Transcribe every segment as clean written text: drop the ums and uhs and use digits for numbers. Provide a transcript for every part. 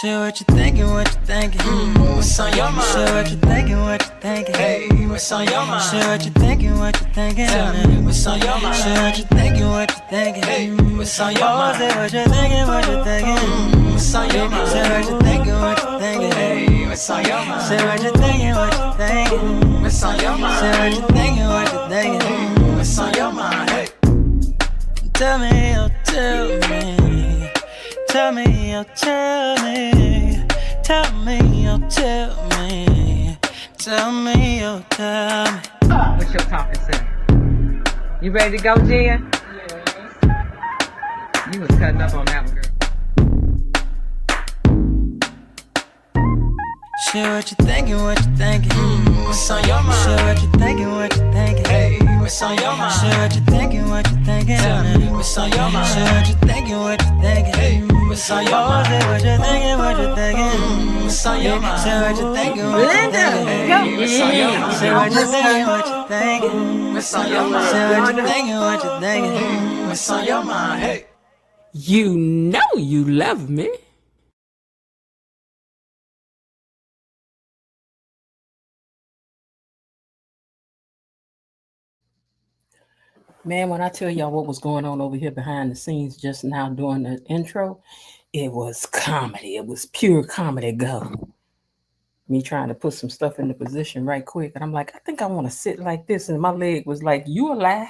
Say what you thinking, what you thinking. What's on your mind? Say what you thinking, what you thinking. Hey, what's on your mind? Say what you thinking, what you thinking. Tell me, what's on your mind? Say what you thinking, what you thinking. Hey, what's on your mind? Say what you thinking, what you thinking. What's on your mind? Say what you thinking, what you thinking. Hey, what's on your mind? Say what you thinking, what you thinking. What's on your mind? Say what you thinking, what you thinking. What's on your mind? Hey, Tell me, oh tell me. Tell me, oh tell me. Tell me, oh tell me. Tell me, oh tell me. What's your talking say? You ready to go, Jen? Yes. You was cutting up on that one, girl. Say what you thinking, what you thinking. what's on your mind? Say what you thinking, what you thinking. Hey, what's on your mind? Say what you thinking, what you thinking. Tell me, what's on your mind? Say what you thinking, what you thinking. Hey, what's on your mind? Say what you thinking, what you thinking. What's on your mind? Say what you thinking, what you thinking. Hey, what's on your mind? Say what you thinking, what you thinking. What's on your mind? Say what you thinking, what you thinking. What's on your mind? Hey, You know you love me. Man, when I tell y'all what was going on over here behind the scenes just now during the intro, it was comedy. It was pure comedy gold. Me trying to put some stuff into position right quick. And I'm like, I think I want to sit like this. And my leg was like, you a lie.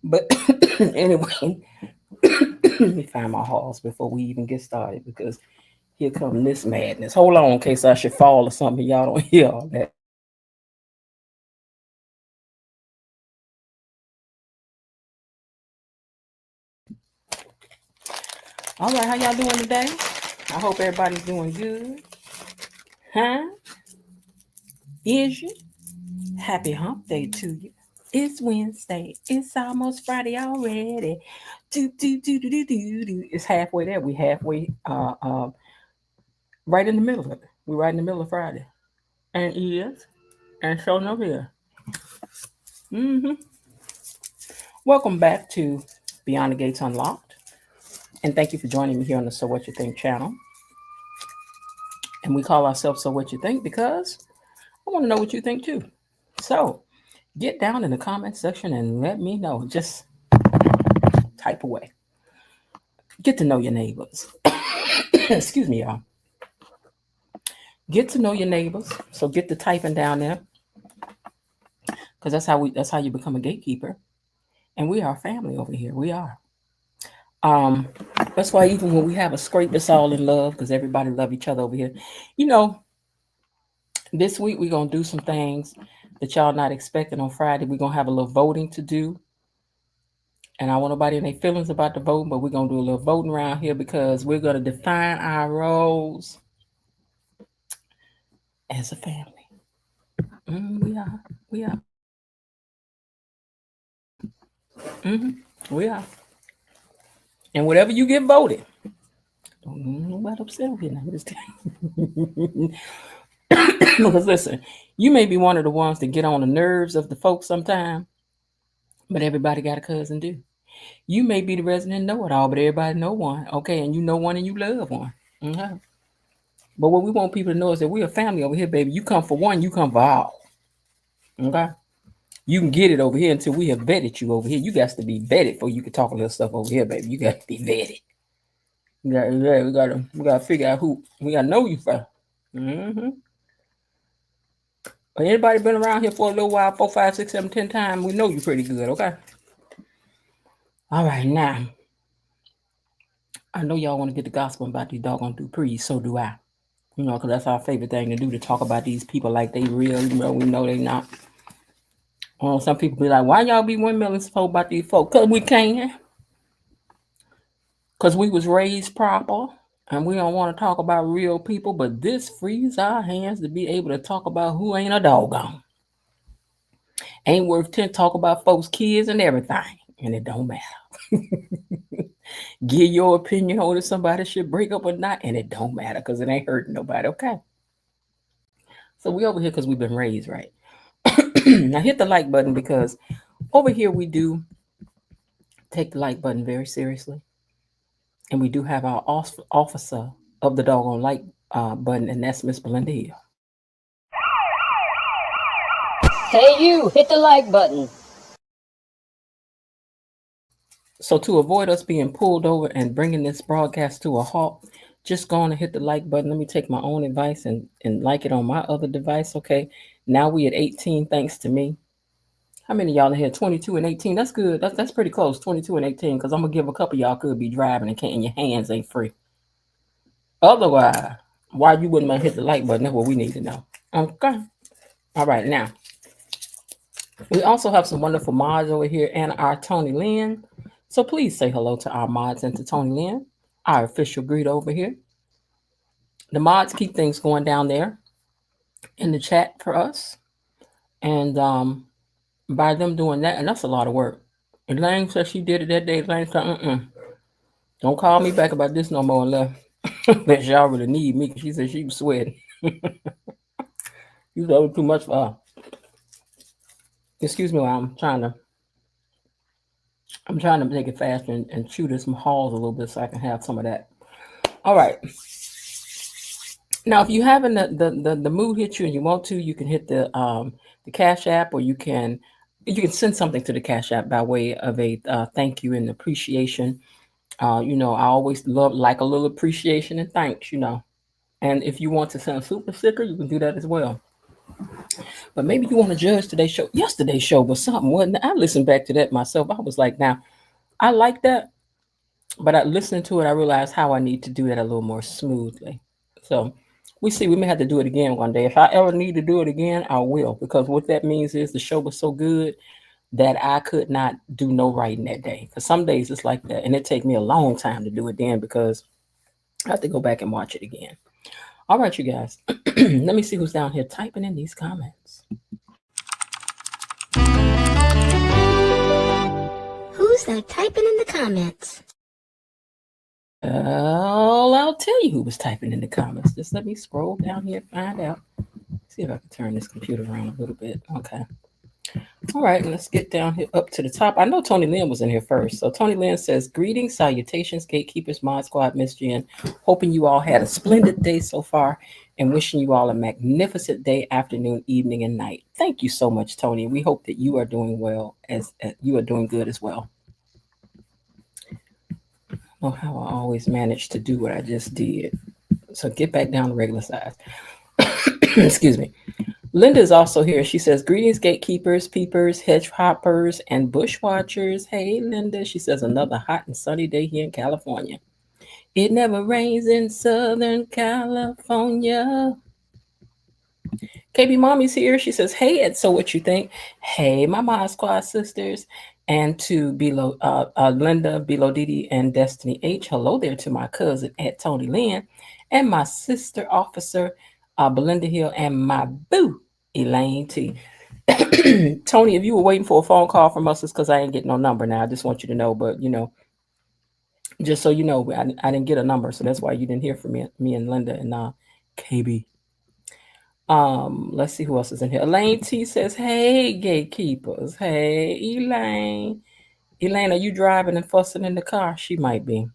But anyway, let me find my halls before we even get started, because here come this madness. Hold on in case I should fall or something. Y'all don't hear all that. All right, how y'all doing today? I hope everybody's doing good. Huh? Is you? Happy hump day to you. It's Wednesday. It's almost Friday already. It's halfway there. We halfway right in the middle of it. We're right in the middle of Friday. And is. And so no here. Welcome back to Beyond the Gates Unlocked. And thank you for joining me here on the So What You Think channel. And we call ourselves So What You Think because I want to know what you think too. So get down in the comment section and let me know. Just type away. Get to know your neighbors. Excuse me, y'all. Get to know your neighbors. So get the typing down there, because that's how you become a gatekeeper. And we are family over here. We are. That's why even when we have a scrape, it's all in love, because everybody love each other over here. You know, this week we're gonna do some things that y'all not expecting. On Friday, we're gonna have a little voting to do. And I want nobody in their feelings about the voting, but we're gonna do a little voting around here because we're gonna define our roles as a family. We are. We are. We are. And whatever you get voted, don't nobody upset here now. Because listen, you may be one of the ones that get on the nerves of the folks sometime, but everybody got a cousin do. You may be the resident know-it-all, but everybody know one. Okay, and you know one and you love one. Okay. But what we want people to know is that we're a family over here, baby. You come for one, you come for all. Okay? You can get it over here until we have vetted you over here. You got to be vetted before you can talk a little stuff over here, baby. You got to be vetted. We gotta figure out who we gotta know you from. But anybody been around here for a little while, 4, 5, 6, 7, 10 times, we know you pretty good, okay? All right, now. I know y'all want to get the gospel about these doggone Duprees, so do I. You know, because that's our favorite thing to do, to talk about these people like they real, even though we know they not. Some people be like, why y'all be windmilling so about these folks? Because we can. Because we was raised proper, and we don't want to talk about real people, but this frees our hands to be able to talk about who ain't a doggone. Ain't worth 10 talk about folks' kids and everything, and it don't matter. Give your opinion on if somebody should break up or not, and it don't matter because it ain't hurting nobody, okay? So we over here because we've been raised right. Now hit the like button, because over here we do take the like button very seriously. And we do have our officer of the doggone like button, and that's Miss Belinda Hill. Hey, you, hit the like button. So to avoid us being pulled over and bringing this broadcast to a halt, just go on and hit the like button. Let me take my own advice and like it on my other device. Okay. Now we at 18, thanks to me. How many of y'all in here? 22 and 18. That's good. That's pretty close. 22 and 18. Because I'm gonna give a couple of y'all could be driving and can't, and your hands ain't free. Otherwise, why you wouldn't mind hit the like button? That's what we need to know. Okay. All right. Now we also have some wonderful mods over here and our Tony Lynn. So please say hello to our mods and to Tony Lynn, our official greet over here. The mods keep things going down there in the chat for us. And by them doing that, and that's a lot of work. Elaine said she did it that day. Elaine said, don't call me back about this no more unless y'all really need me. Because she said she was sweating. You know, too much for her. Excuse me while I'm trying to make it faster and chew this some halls a little bit so I can have some of that. All right. Now, if you having the mood hit you and you want to, you can hit the Cash App, or you can send something to the Cash App by way of a thank you and appreciation. You know, I always like a little appreciation and thanks. You know, and if you want to send a super sticker, you can do that as well. But maybe you want to judge today's show. Yesterday's show was something, wasn't it? I listened back to that myself. I was like, now I like that, but I listened to it, I realized how I need to do that a little more smoothly. So we see, we may have to do it again one day. If I ever need to do it again, I will, because what that means is the show was so good that I could not do no writing that day. Because some days it's like that, and it take me a long time to do it then because I have to go back and watch it again. All right, you guys. Let me see who's down here typing in these comments. Who's that typing in the comments? Well, I'll tell you who was typing in the comments. Just let me scroll down here and find out. See if I can turn this computer around a little bit. Okay. All right, let's get down here up to the top. I know Tony Lynn was in here first. So Tony Lynn says, greetings, salutations, gatekeepers, mod squad, Miss Jen. Hoping you all had a splendid day so far and wishing you all a magnificent day, afternoon, evening, and night. Thank you so much, Tony. We hope that you are doing well, as you are doing good as well. I don't know how I always manage to do what I just did. So get back down to regular size. Excuse me. Linda is also here. She says, greetings, gatekeepers, peepers, hedge hoppers, and bush watchers. Hey, Linda. She says, another hot and sunny day here in California. It never rains in Southern California. KB Mommy's here. She says, hey, Ed, so what you think? Hey, my Mod Squad sisters. And to Below, Linda, Below Didi, and Destiny H. Hello there to my cousin, Ed Tony Lynn, and my sister officer, Belinda Hill, and my boo, Elaine T. Tony, if you were waiting for a phone call from us, it's because I ain't getting no number now. I just want you to know, but you know, just so you know, I didn't get a number, so that's why you didn't hear from me and Linda and KB. Let's see who else is in here. Elaine T says, hey, gatekeepers. Hey, Elaine. Elaine, are you driving and fussing in the car? She might be.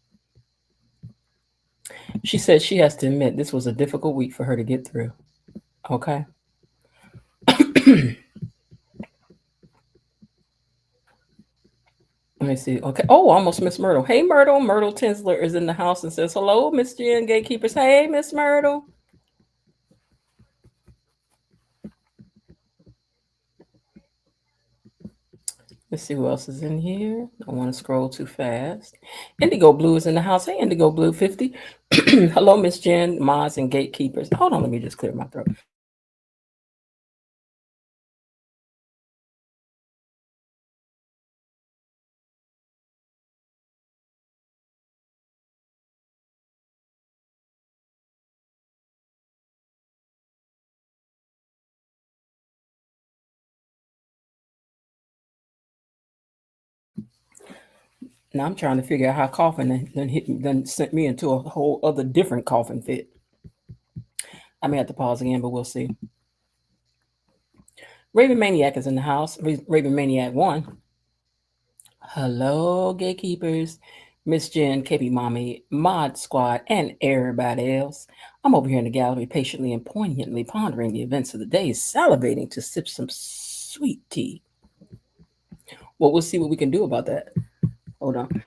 She said she has to admit this was a difficult week for her to get through. Okay. Let me see. Okay. Oh, almost Miss Myrtle. Hey, Myrtle. Myrtle Tinsler is in the house and says, hello, Miss Jen, gatekeepers. Hey, Miss Myrtle. Let's see who else is in here. Don't want to scroll too fast. Indigo Blue is in the house. Hey, Indigo Blue 50. Hello, Miss Jen, mods, and gatekeepers. Hold on, let me just clear my throat. Now I'm trying to figure out how coughing then sent me into a whole other different coughing fit. I may have to pause again, but we'll see. Raven Maniac is in the house. Raven Maniac 1. Hello, gatekeepers. Miss Jen, KB Mommy, Mod Squad, and everybody else. I'm over here in the gallery patiently and poignantly pondering the events of the day, salivating to sip some sweet tea. Well, we'll see what we can do about that. Hold on.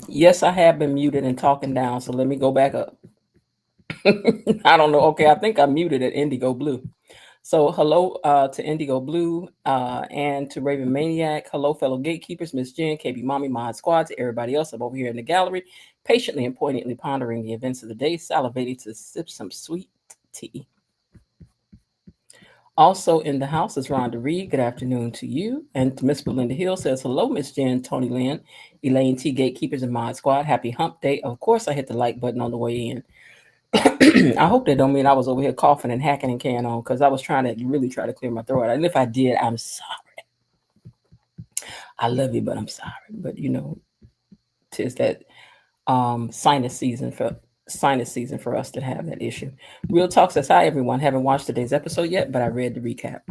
Yes, I have been muted and talking down, so let me go back up. I don't know. Okay, I think I'm muted at Indigo Blue. So hello to Indigo Blue and to Raven Maniac. Hello, fellow gatekeepers, Miss Jen, KB Mommy, Mod Squad, to everybody else. I'm over here in the gallery, patiently and poignantly pondering the events of the day, salivating to sip some sweet tea. Also in the house is Rhonda Reed. Good afternoon to you. And Miss Belinda Hill says, hello, Miss Jen, Tony Lynn, Elaine T, Gatekeepers and Mod Squad. Happy hump day. Of course, I hit the like button on the way in. I hope that don't mean I was over here coughing and hacking and carrying on because I was trying to really try to clear my throat. And if I did, I'm sorry. I love you, but I'm sorry. But tis that sinus season for us to have that issue. Real Talk says, hi everyone. Haven't watched today's episode yet, but I read the recap.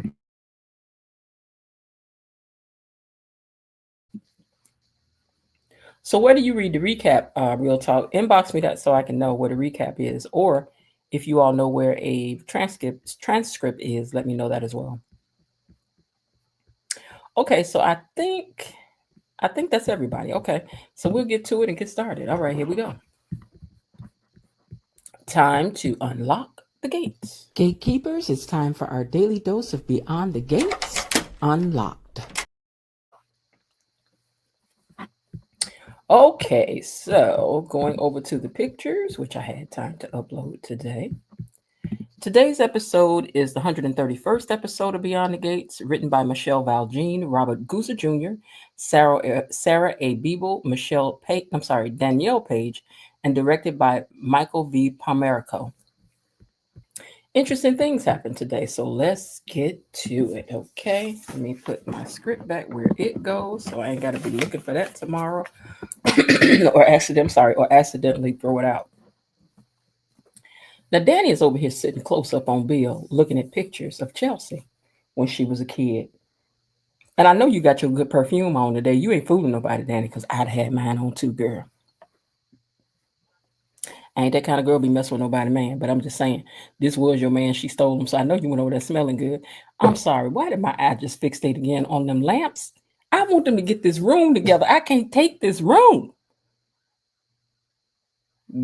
So where do you read the recap, Real Talk? Inbox me that so I can know what a recap is. Or if you all know where a transcript is, let me know that as well. Okay, so I think that's everybody. Okay, so we'll get to it and get started. All right, here we go. Time to unlock the gates. Gatekeepers, it's time for our daily dose of Beyond the Gates Unlocked. Okay, so going over to the pictures, which I had time to upload today. Today's episode is the 131st episode of Beyond the Gates, written by Michelle Valjean, Robert Guza Jr., Sarah A. Beeble, Danielle Page, and directed by Michael V. Palmerico. Interesting things happened today, so let's get to it, okay? Let me put my script back where it goes, so I ain't got to be looking for that tomorrow, or accidentally throw it out. Now, Danny is over here sitting close up on Bill, looking at pictures of Chelsea when she was a kid. And I know you got your good perfume on today. You ain't fooling nobody, Danny, because I'd had mine on too, girl. I ain't that kind of girl be messing with nobody, man. But I'm just saying, this was your man. She stole him. So I know you went over there smelling good. I'm sorry. Why did my eye just fixate again on them lamps? I want them to get this room together. I can't take this room.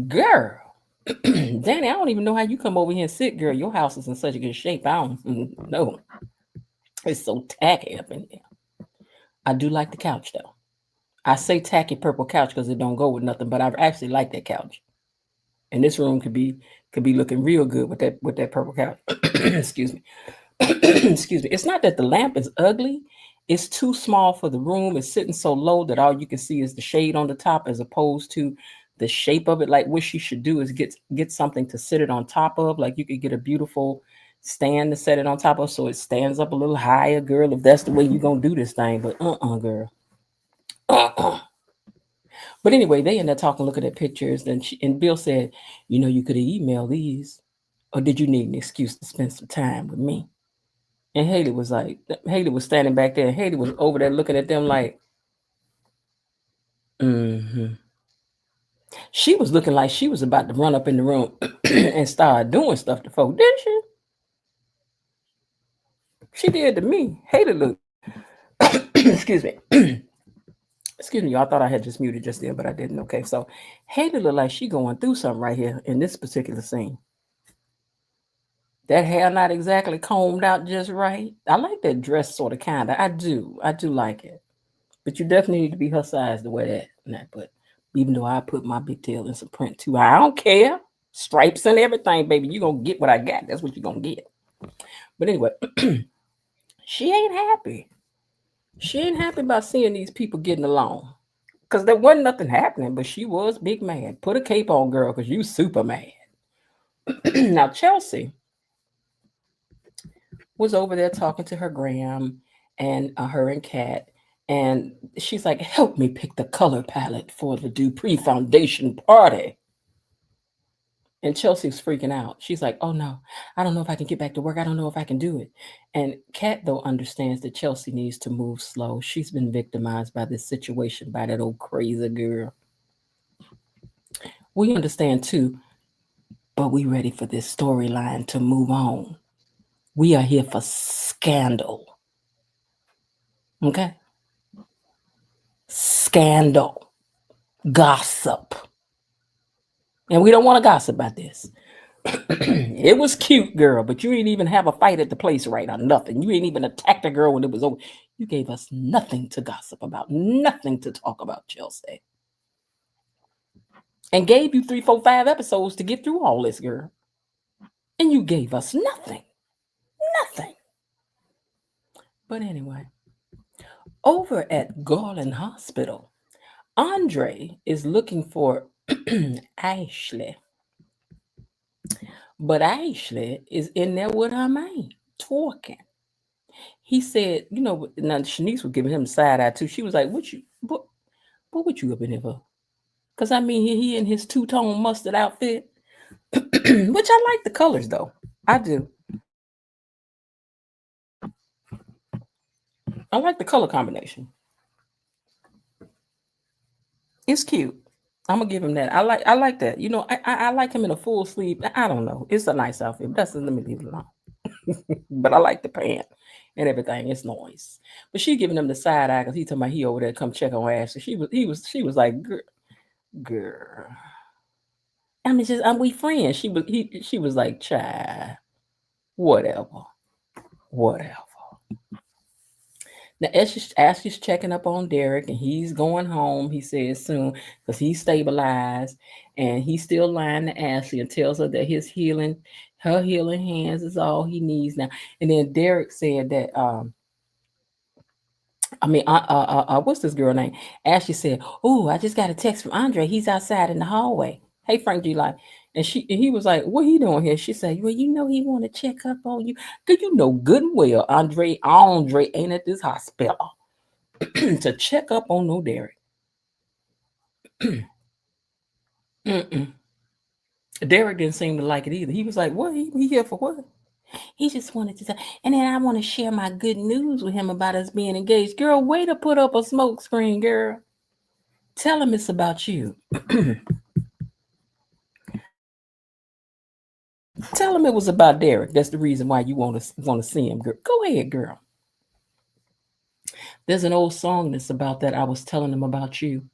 Girl. Danny, I don't even know how you come over here and sit, girl. Your house is in such a good shape. I don't know. It's so tacky up in there. I do like the couch, though. I say tacky purple couch because it don't go with nothing, but I actually like that couch. And this room could be looking real good with that purple couch. Excuse me. Excuse me. It's not that the lamp is ugly. It's too small for the room. It's sitting so low that all you can see is the shade on the top as opposed to the shape of it. Like what she should do is get something to sit it on top of. Like you could get a beautiful stand to set it on top of so it stands up a little higher, girl, if that's the way you're going to do this thing. But girl. But anyway, they ended up talking, looking at pictures. And Bill said, you could have emailed these. Or did you need an excuse to spend some time with me? And Haley was standing back there. And Haley was over there looking at them like, She was looking like she was about to run up in the room and start doing stuff to folk, didn't she? She did to me. Haley looked, excuse me. Excuse me, I thought I had just muted just then, but I didn't. Okay, so Haley look like she going through something right here in this particular scene. That hair not exactly combed out just right. I like that dress sort of kind of. I do like it. But you definitely need to be her size to wear that. But even though I put my big tail in some print too, I don't care. Stripes and everything, baby. You gonna get what I got. That's what you gonna get. But anyway, she ain't happy. She ain't happy about seeing these people getting along. Because there wasn't nothing happening, but she was big mad. Put a cape on, girl, because you super mad. Now, Chelsea was over there talking to her Graham and her and Kat. And she's like, help me pick the color palette for the Duprees Foundation party. And Chelsea's freaking out. She's like, oh no, I don't know if I can get back to work. I don't know if I can do it. And Kat, though, understands that Chelsea needs to move slow. She's been victimized by this situation by that old crazy girl. We understand too, but we ready for this storyline to move on. We are here for scandal. Okay? Scandal. Gossip. And we don't want to gossip about this. It was cute, girl, but you didn't even have a fight at the place right or nothing. You didn't even attack the girl when it was over. You gave us nothing to gossip about, nothing to talk about, Chelsea. And gave you 3, 4, 5 episodes to get through all this, girl. And you gave us nothing. Nothing. But anyway, over at Garland Hospital, Andre is looking for Ashley. But Ashley is in there with her man, talking. He said, you know, now Shanice was giving him side eye too. She was like, what would you up in there for? Because I mean, he in his two-tone mustard outfit, which I like the colors though. I do. I like the color combination. It's cute. I'm gonna give him that. I like that. You know, I like him in a full sleeve. I don't know. It's a nice outfit. Let me leave it alone. But I like the pant and everything. It's nice. But she giving him the side eye because he talking about he over there come check on Ashley. She was like, girl. I mean, we friends. She was like, child, whatever. Now, Ashley's checking up on Derek, and he's going home, he says soon, because he's stabilized, and he's still lying to Ashley and tells her that her healing hands is all he needs now. And then Derek said that, what's this girl name? Ashley said, oh, I just got a text from Andre. He's outside in the hallway. Hey, Frank G. Light. And he was like, what he doing here? She said, well, you know, he want to check up on you. Because you know good and well, Andre ain't at this hospital to check up on no Derek. Derek didn't seem to like it either. He was like, what? He here for what? He just wanted to say, and then I want to share my good news with him about us being engaged. Girl, way to put up a smoke screen, girl. Tell him it's about you. Tell him it was about Derek. That's the reason why you want to see him, girl. Go ahead, girl. There's an old song that's about that. I was telling him about you.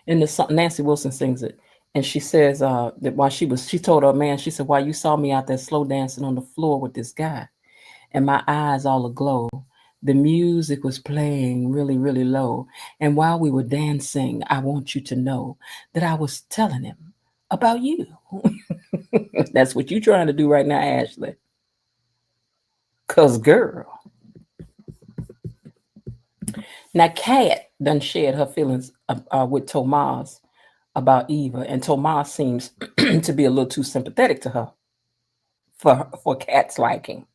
And the song, Nancy Wilson sings it. And she says that while she told her man, she said, while you saw me out there slow dancing on the floor with this guy, and my eyes all aglow, the music was playing really, really low. And while we were dancing, I want you to know that I was telling him about you. That's what you're trying to do right now, Ashley. Because, girl. Now, Kat done shared her feelings with Tomas about Eva, and Tomas seems to be a little too sympathetic to her for Kat's liking.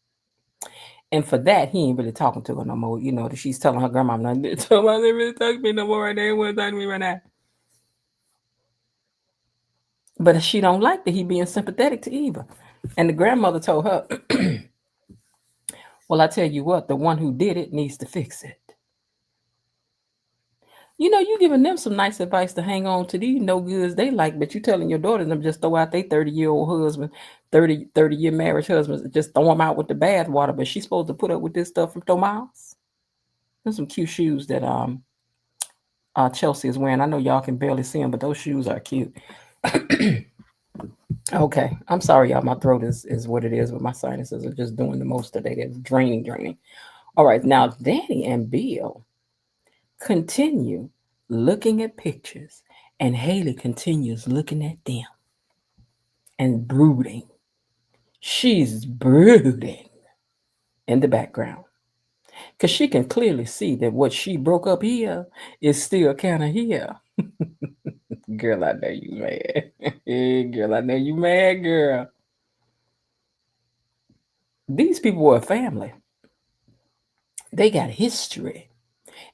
And for that, he ain't really talking to her no more. You know, that she's telling her grandma, Tomas ain't really talking to me no more right now. He ain't talking to me right now. But she don't like that he being sympathetic to Eva. And the grandmother told her, well, I tell you what, the one who did it needs to fix it. You know, you giving them some nice advice to hang on to these no goods they like, but you telling your daughter them just throw out their 30-year-old husband, 30-year marriage husbands, just throw them out with the bath water. But she's supposed to put up with this stuff from Tomas. There's some cute shoes that Chelsea is wearing. I know y'all can barely see them, but those shoes are cute. Okay, I'm sorry, y'all. My throat is what it is, but my sinuses are just doing the most today. They're draining. All right, now Danny and Bill continue looking at pictures, and Haley continues looking at them and brooding. She's brooding in the background because she can clearly see that what she broke up here is still kind of here. Girl, I know you mad. Girl, I know you mad, girl. These people were a family. They got history.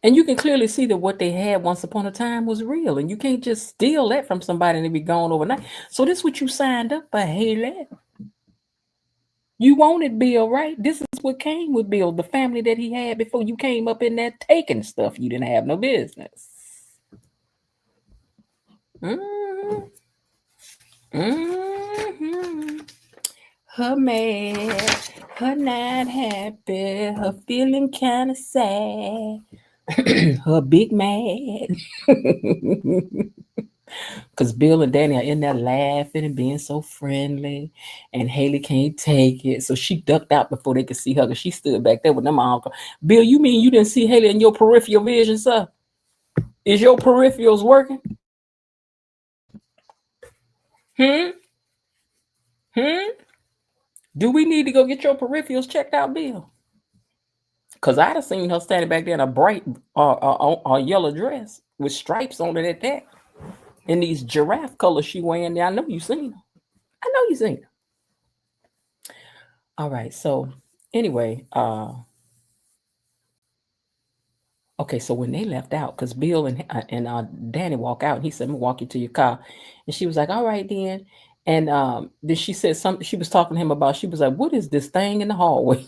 And you can clearly see that what they had once upon a time was real. And you can't just steal that from somebody and it be gone overnight. So this is what you signed up for, Haley. You wanted Bill, right? This is what came with Bill, the family that he had before you came up in that taking stuff. You didn't have no business. Mm-hmm. Mm-hmm. Her mad, her not happy, her feeling kind of sad, her big mad. Because Bill and Danny are in there laughing and being so friendly, and Haley can't take it. So she ducked out before they could see her because she stood back there with them uncle. Bill, you mean you didn't see Haley in your peripheral vision, sir? Is your peripherals working? Hmm? Do we need to go get your peripherals checked out, Bill? Because I'd have seen her standing back there in a bright yellow dress with stripes on it at that. In these giraffe colors she wearing there. I know you seen her. I know you seen her. All right, so anyway, okay, so when they left out, because Bill and Danny walk out, and he said, "I'm gonna walk you to your car," and she was like, "All right, then." And then she said something. She was talking to him about. She was like, "What is this thing in the hallway?"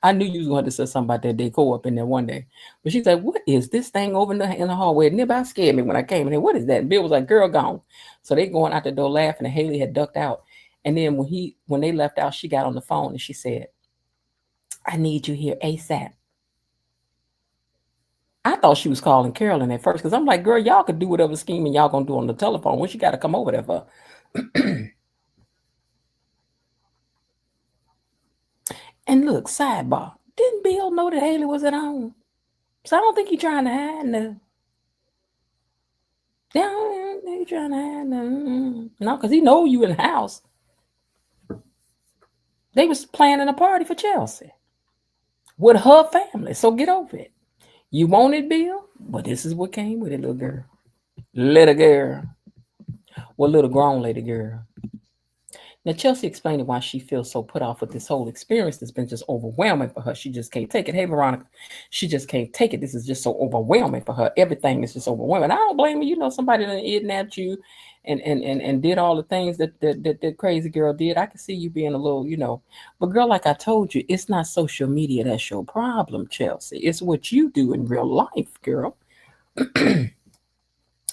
I knew you was going to say something about that decor up in there one day. But she's like, "What is this thing over in the hallway?" And it about scared me when I came in there. What is that? And Bill was like, "Girl, gone." So they going out the door laughing, and Haley had ducked out. And then when they left out, she got on the phone and she said, "I need you here ASAP." I thought she was calling Carolyn at first because I'm like, "Girl, y'all could do whatever scheming y'all gonna do on the telephone. What you got to come over there for?" And look, sidebar. Didn't Bill know that Haley was at home? So I don't think he's trying to hide nothing. Yeah, he trying to hide nothing. No, because he know you in the house. They was planning a party for Chelsea with her family. So get over it. You wanted Bill, but this is what came with it, little girl. Little girl. Well, little grown lady girl. Now, Chelsea explained why she feels so put off with this whole experience that's been just overwhelming for her. She just can't take it. Hey, Veronica, she just can't take it. This is just so overwhelming for her. Everything is just overwhelming. I don't blame you. You know, somebody that kidnapped you and did all the things that crazy girl did. I can see you being a little, But, girl, like I told you, it's not social media that's your problem, Chelsea. It's what you do in real life, girl.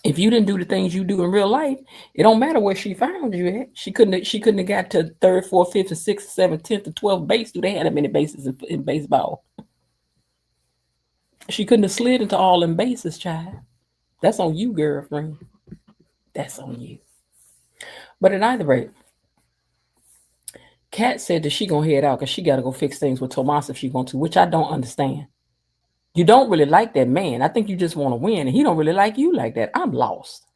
If you didn't do the things you do in real life, it don't matter where she found you at. She couldn't have got to third, fourth, fifth, and sixth, seventh, 10th, and 12th base. Do they have that many bases in baseball? She couldn't have slid into all them bases, child. That's on you, girlfriend. That's on you. But at either rate, Kat said that she gonna head out because she gotta go fix things with Tomas if she want to, which I don't understand. You don't really like that man. I think you just want to win, and he don't really like you like that. I'm lost.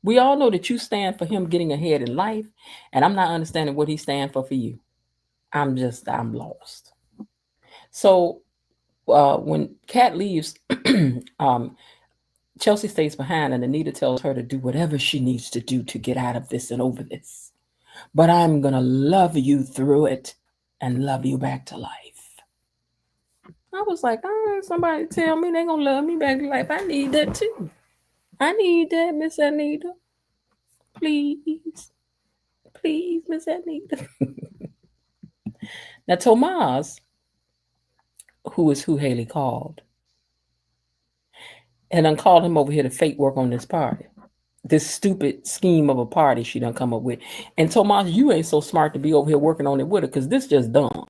We all know that you stand for him getting ahead in life, and I'm not understanding what he stands for you. I'm lost. So when Kat leaves, Chelsea stays behind, and Anita tells her to do whatever she needs to do to get out of this and over this. But I'm going to love you through it and love you back to life. I was like, somebody tell me they're going to love me back to life. I need that too. I need that, Miss Anita. Please. Please, Miss Anita. Now, Tomas, who is who Haley called, and done called him over here to fake work on this party. This stupid scheme of a party she done come up with. And Tomas, you ain't so smart to be over here working on it with her because this just dumb.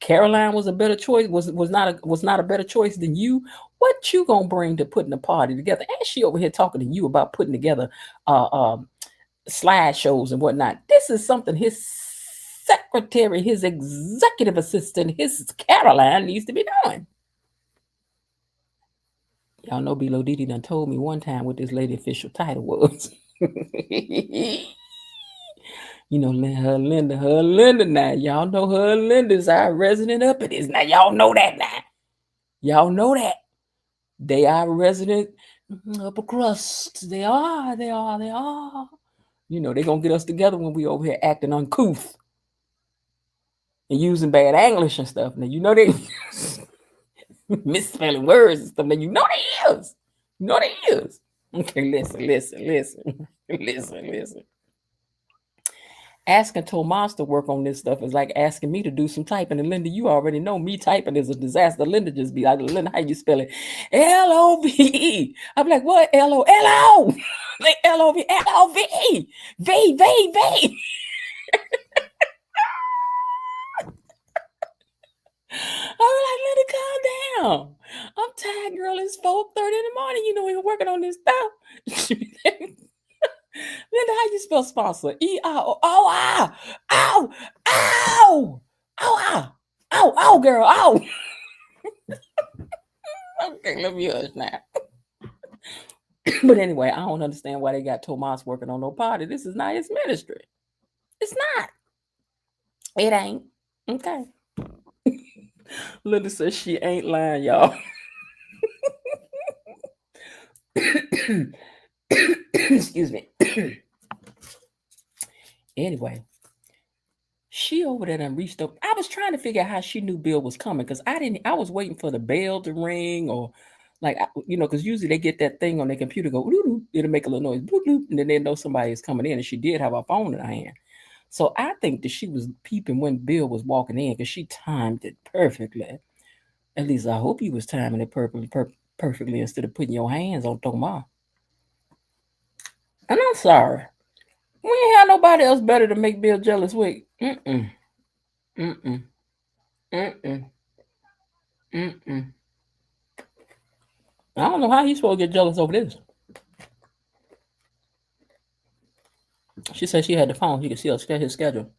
Caroline was a better choice, was not a better choice than you. What you gonna bring to putting a party together? And she over here talking to you about putting together slideshows and whatnot. This is something his secretary, his executive assistant, his Caroline needs to be doing. Y'all know Below Didi done told me one time what this lady official title was. You know, her Linda now. Y'all know her Linda's our resident up at this. Now, y'all know that now. Y'all know that. They are resident upper crust. They are. You know, they're going to get us together when we over here acting uncouth and using bad English and stuff. Now, you know they misspelling words and stuff. Now, you know they is. You know they is. Okay, listen. Asking Tomas to work on this stuff is like asking me to do some typing. And Linda, you already know me typing is a disaster. Linda just be like, Linda, how you spell it? L-O-V-E. I'm like, what? L-O-L-O. Like L-O-V, L-O-V-E. V. I'm like, Linda, calm down. I'm tired, girl. It's 4:30 in the morning. You know, we were working on this stuff. Linda, how you spell sponsor? E-R-O. Ow, girl, ow. Okay, let me hush now. But anyway, I don't understand why they got Tomas working on no party. This is not his ministry. It's not. It ain't. Okay. Linda says she ain't lying, y'all. Excuse me. Anyway, she over there and reached up. I was trying to figure out how she knew Bill was coming because I was waiting for the bell to ring or like, you know, because usually they get that thing on their computer, go, it'll make a little noise, bloop, bloop, and then they know somebody is coming in. And she did have her phone in her hand. So I think that she was peeping when Bill was walking in because she timed it perfectly. At least I hope you was timing it perfectly instead of putting your hands on Tomas. And I'm sorry. We ain't have nobody else better to make Bill jealous with. I don't know how he's supposed to get jealous over this. She said she had the phone. She could see his schedule.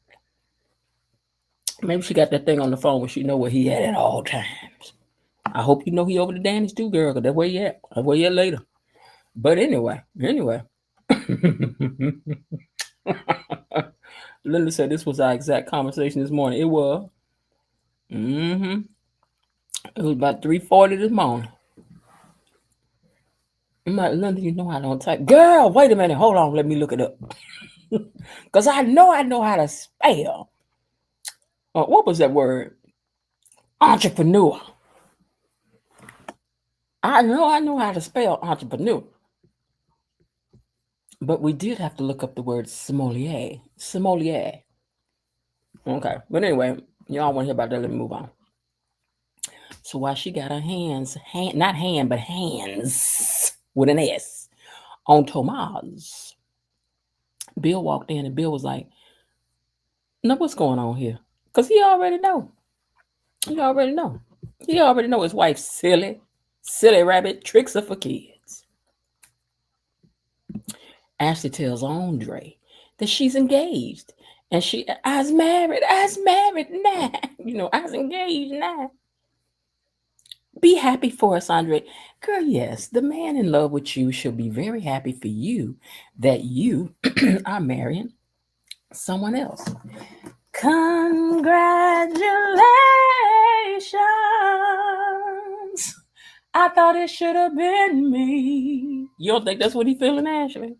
Maybe she got that thing on the phone where she know where he at all times. I hope you know he over to Danny's too, girl, because that's where he at. That's where he at later. But anyway. Linda said this was our exact conversation this morning. It was. It was about 3:40 this morning. I'm like, Linda, you know I don't type. Girl, wait a minute. Hold on. Let me look it up. Because I know how to spell. What was that word? Entrepreneur. I know how to spell entrepreneur. But we did have to look up the word sommelier. Okay. But anyway, y'all want to hear about that? Let me move on. So while she got her hands with an S on Tomas, Bill walked in and Bill was like, "No, what's going on here?" Because he already know. He already know his wife's silly rabbit tricks are for kids. Ashley tells Andre that she's engaged. And I was married now. You know, I was engaged now. Be happy for us, Andre. Girl, yes, the man in love with you should be very happy for you that you are marrying someone else. Congratulations. I thought it should have been me. You don't think that's what he's feeling, Ashley?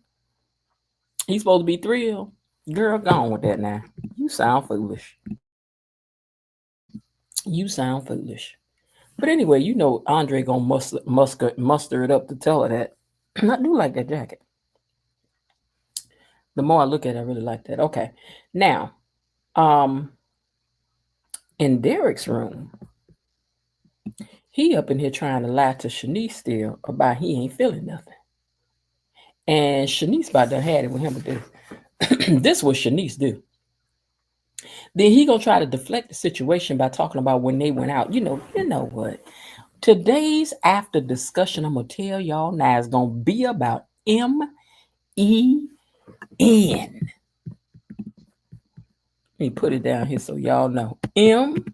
He's supposed to be thrilled. Girl, go on with that now. You sound foolish. But anyway, you know Andre gonna muster it up to tell her that. I do like that jacket. The more I look at it, I really like that. Okay. Now, in Derek's room, he up in here trying to lie to Shanice still about he ain't feeling nothing. And Shanice about to had it with him with this. This was Shanice do. Then he gonna try to deflect the situation by talking about when they went out. You know what? Today's after discussion, I'm gonna tell y'all now is gonna be about MEN. Let me put it down here so y'all know. MEN.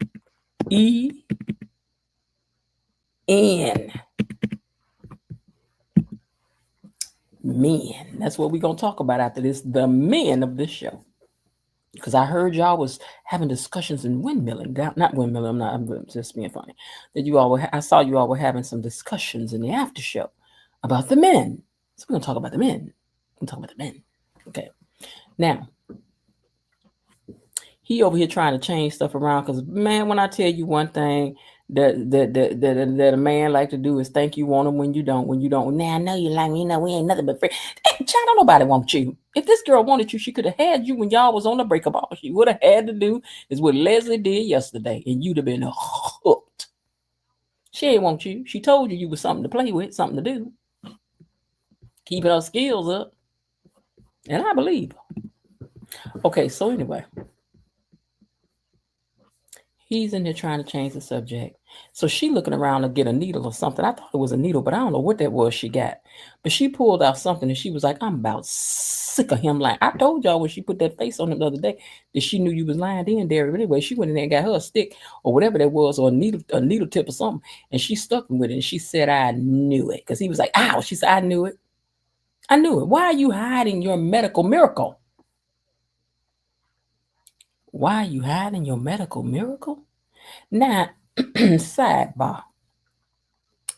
Men. That's what we're gonna talk about after this. The men of this show. Because I heard y'all was having discussions in windmilling down, not windmilling. I'm just being funny. That you all were. I saw you all were having some discussions in the after show about the men. So we're gonna talk about the men. We're gonna talk about the men. Okay. Now he over here trying to change stuff around. Because man, when I tell you one thing that a man like to do is think you want him when you don't. When you don't. Now I know you like me. You know we ain't nothing but friends. Child, don't nobody want you. If this girl wanted you, she could have had you when y'all was on the breakup ball. She would have had to do is what Leslie did yesterday, and you'd have been hooked. She ain't want you. She told you was something to play with, something to do. Keeping her skills up. And I believe her. Okay, so anyway. He's in there trying to change the subject. So she looking around to get a needle or something. I thought it was a needle, but I don't know what that was she got. But she pulled out something and she was like, I'm about sick of him lying. I told y'all when she put that face on him the other day that she knew you was lying then, Derek. Anyway, she went in there and got her a stick or whatever that was, or a needle tip or something. And she stuck him with it. And she said, I knew it. Because he was like, ow. She said, I knew it. I knew it. Why are you hiding your medical miracle? Why are you hiding your medical miracle? Now, sidebar.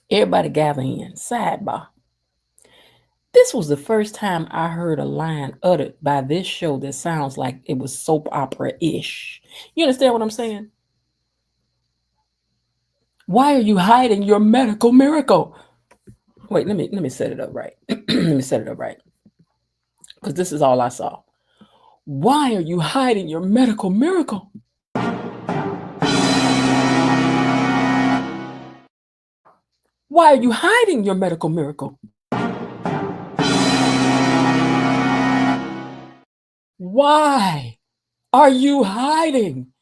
Everybody gather in. Sidebar. This was the first time I heard a line uttered by this show that sounds like it was soap opera-ish. You understand what I'm saying? Why are you hiding your medical miracle? Wait, let me set it up right. Let me set it up right. Because this is all I saw. Why are you hiding your medical miracle? Why are you hiding your medical miracle? Why are you hiding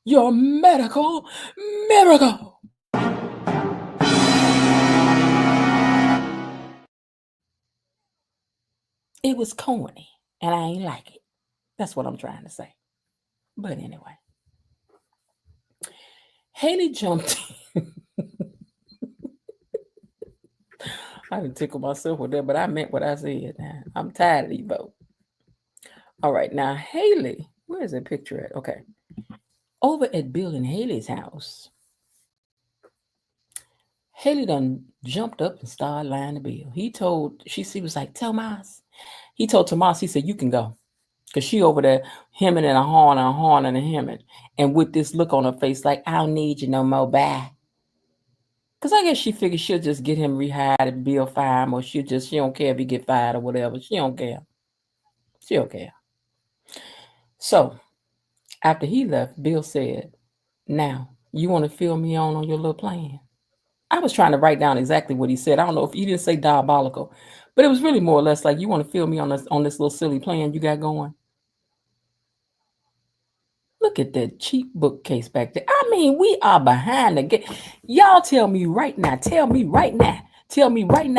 your medical miracle? It was corny, and I ain't like it. That's what I'm trying to say. But anyway, Haley jumped in. I didn't tickle myself with that, but I meant what I said. I'm tired of these folks. All right, now Haley, where is that picture at? Okay. Over at Bill and Haley's house, Haley done jumped up and started lying to Bill. She was like, Tomas. He told Tomas, he said, you can go. Because she over there hemming and a horn and a hemming. And with this look on her face, like, I don't need you no more, bye. Because I guess she figured she'll just get him rehired and Bill fire him, or she don't care if he get fired or whatever. She don't care. She don't care. So, after he left, Bill said, now, you want to fill me on your little plan? I was trying to write down exactly what he said. I don't know if he didn't say diabolical, but it was really more or less like, you want to fill me on this little silly plan you got going? Look at that cheap bookcase back there. I mean, we are behind the game. Y'all tell me right now,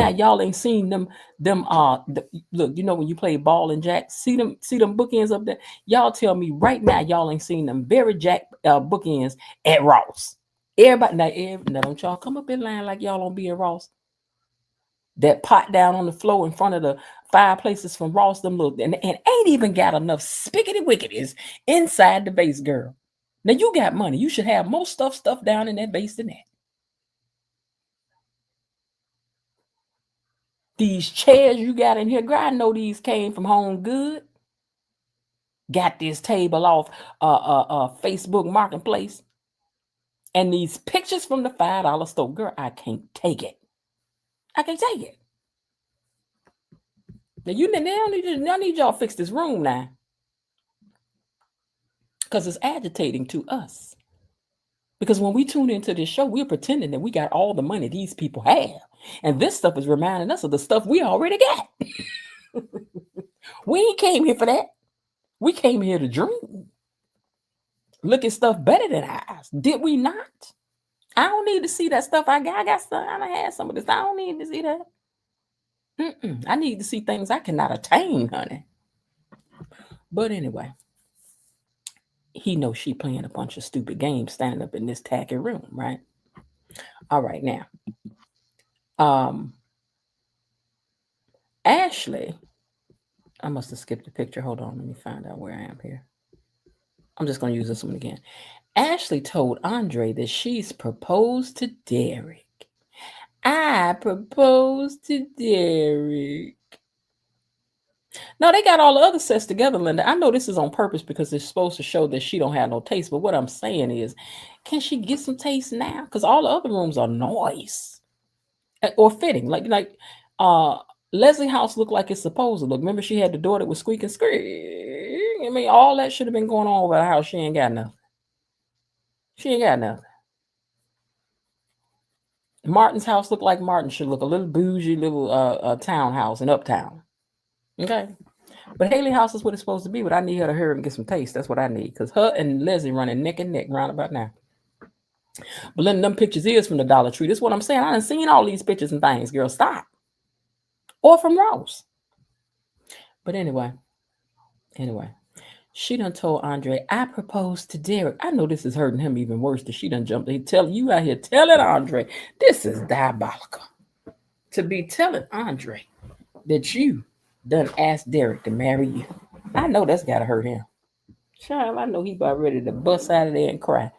y'all ain't seen them look, you know when you play ball and jack, see them bookends up there? Y'all tell me right now, y'all ain't seen them very jack bookends at Ross. Everybody, now don't y'all come up in line like y'all don't be at Ross. That pot down on the floor in front of the fireplaces from Ross, them little, and ain't even got enough spiggity wicketies inside the base, girl. Now you got money. You should have more stuff down in that base than that. These chairs you got in here, girl, I know these came from Home Good. Got this table off Facebook Marketplace. And these pictures from the $5 store, girl, I can't take it. I can't take it. Now I need y'all fix this room now. Because it's agitating to us. Because when we tune into this show, we're pretending that we got all the money these people have. And this stuff is reminding us of the stuff we already got. We ain't came here for that. We came here to dream. look at stuff better than ours. Did we not? I don't need to see that stuff I got. I got some. I done had some of this. I don't need to see that. I need to see things I cannot attain, honey. But anyway, he knows she playing a bunch of stupid games standing up in this tacky room, right? All right, now. Ashley, I must have skipped a picture. Hold on, let me find out where I am here. I'm just going to use this one again. Ashley told Andre that she's proposed to Derek. I proposed to Derek. Now, they got all the other sets together, Linda. I know this is on purpose because it's supposed to show that she don't have no taste. But what I'm saying is, can she get some taste now? Because all the other rooms are nice or fitting. Like Leslie house looked like it's supposed to look. Remember, she had the door that was squeaking, scream. I mean, all that should have been going on over the house. She ain't got nothing. She ain't got nothing. Martin's house looked like Martin should look, a little bougie little townhouse in Uptown. Okay. But Haley house is what it's supposed to be, but I need her to hurry and get some taste. That's what I need. Because her and Leslie running neck and neck round about now. But then them pictures is from the Dollar Tree. This is what I'm saying. I done seen all these pictures and things, girl. Stop. Or from Ross. But anyway. She done told Andre, I proposed to Derek. I know this is hurting him even worse that she done jumped. They tell you out here telling Andre, this is diabolical. To be telling Andre that you done asked Derek to marry you. I know that's got to hurt him. Child, I know he about ready to bust out of there and cry.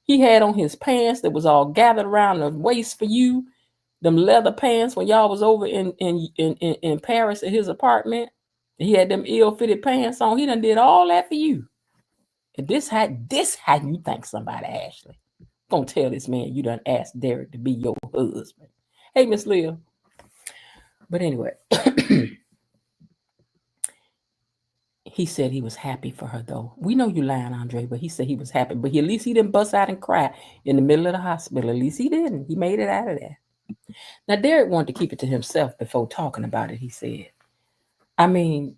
He had on his pants that was all gathered around the waist for you. Them leather pants when y'all was over in Paris at his apartment. He had them ill-fitted pants on. He done did all that for you. And this how you think somebody, Ashley. Gonna tell this man you done asked Derek to be your husband. Hey, Miss Leah. But anyway. He said he was happy for her, though. We know you lying, Andre, but he said he was happy. But at least he didn't bust out and cry in the middle of the hospital. At least he didn't. He made it out of there. Now, Derek wanted to keep it to himself before talking about it, he said. I mean,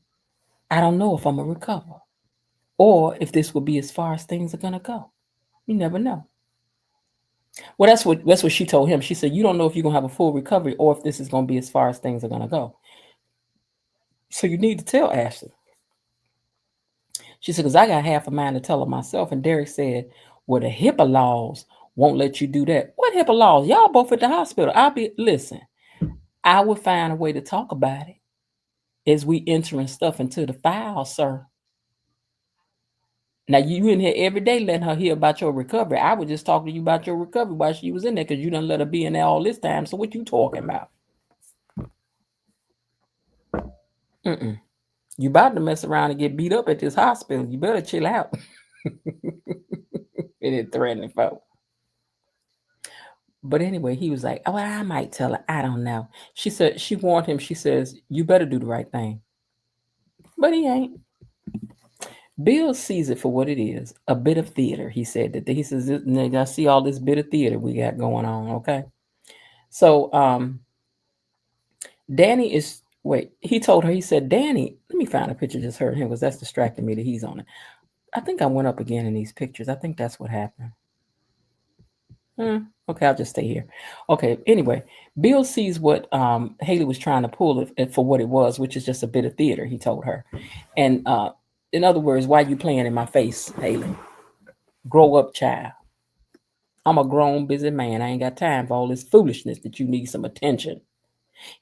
I don't know if I'm going to recover or if this will be as far as things are going to go. You never know. Well, that's what she told him. She said, you don't know if you're going to have a full recovery or if this is going to be as far as things are going to go. So you need to tell Ashley. She said, because I got half a mind to tell her myself. And Derek said, well, the HIPAA laws won't let you do that. What HIPAA laws? Y'all both at the hospital. Listen, I would find a way to talk about it as we entering stuff into the file, sir. Now, you in here every day letting her hear about your recovery. I would just talk to you about your recovery while she was in there because you done let her be in there all this time. So what you talking about? You about to mess around and get beat up at this hospital. You better chill out. It is threatening folk. But anyway, he was like, oh, I might tell her. I don't know. She said, she warned him. She says, you better do the right thing. But he ain't. Bill sees it for what it is, a bit of theater. He said that. He says, I see all this bit of theater we got going on, okay? So Danny is, he told her, he said, Danny, let me find a picture just heard him because that's distracting me that he's on it. I think I went up again in these pictures. I think that's what happened. Okay, I'll just stay here. Okay, anyway, Bill sees what Haley was trying to pull it for what it was, which is just a bit of theater, he told her. And in other words, why you playing in my face, Haley? Grow up, child. I'm a grown, busy man. I ain't got time for all this foolishness that you need some attention.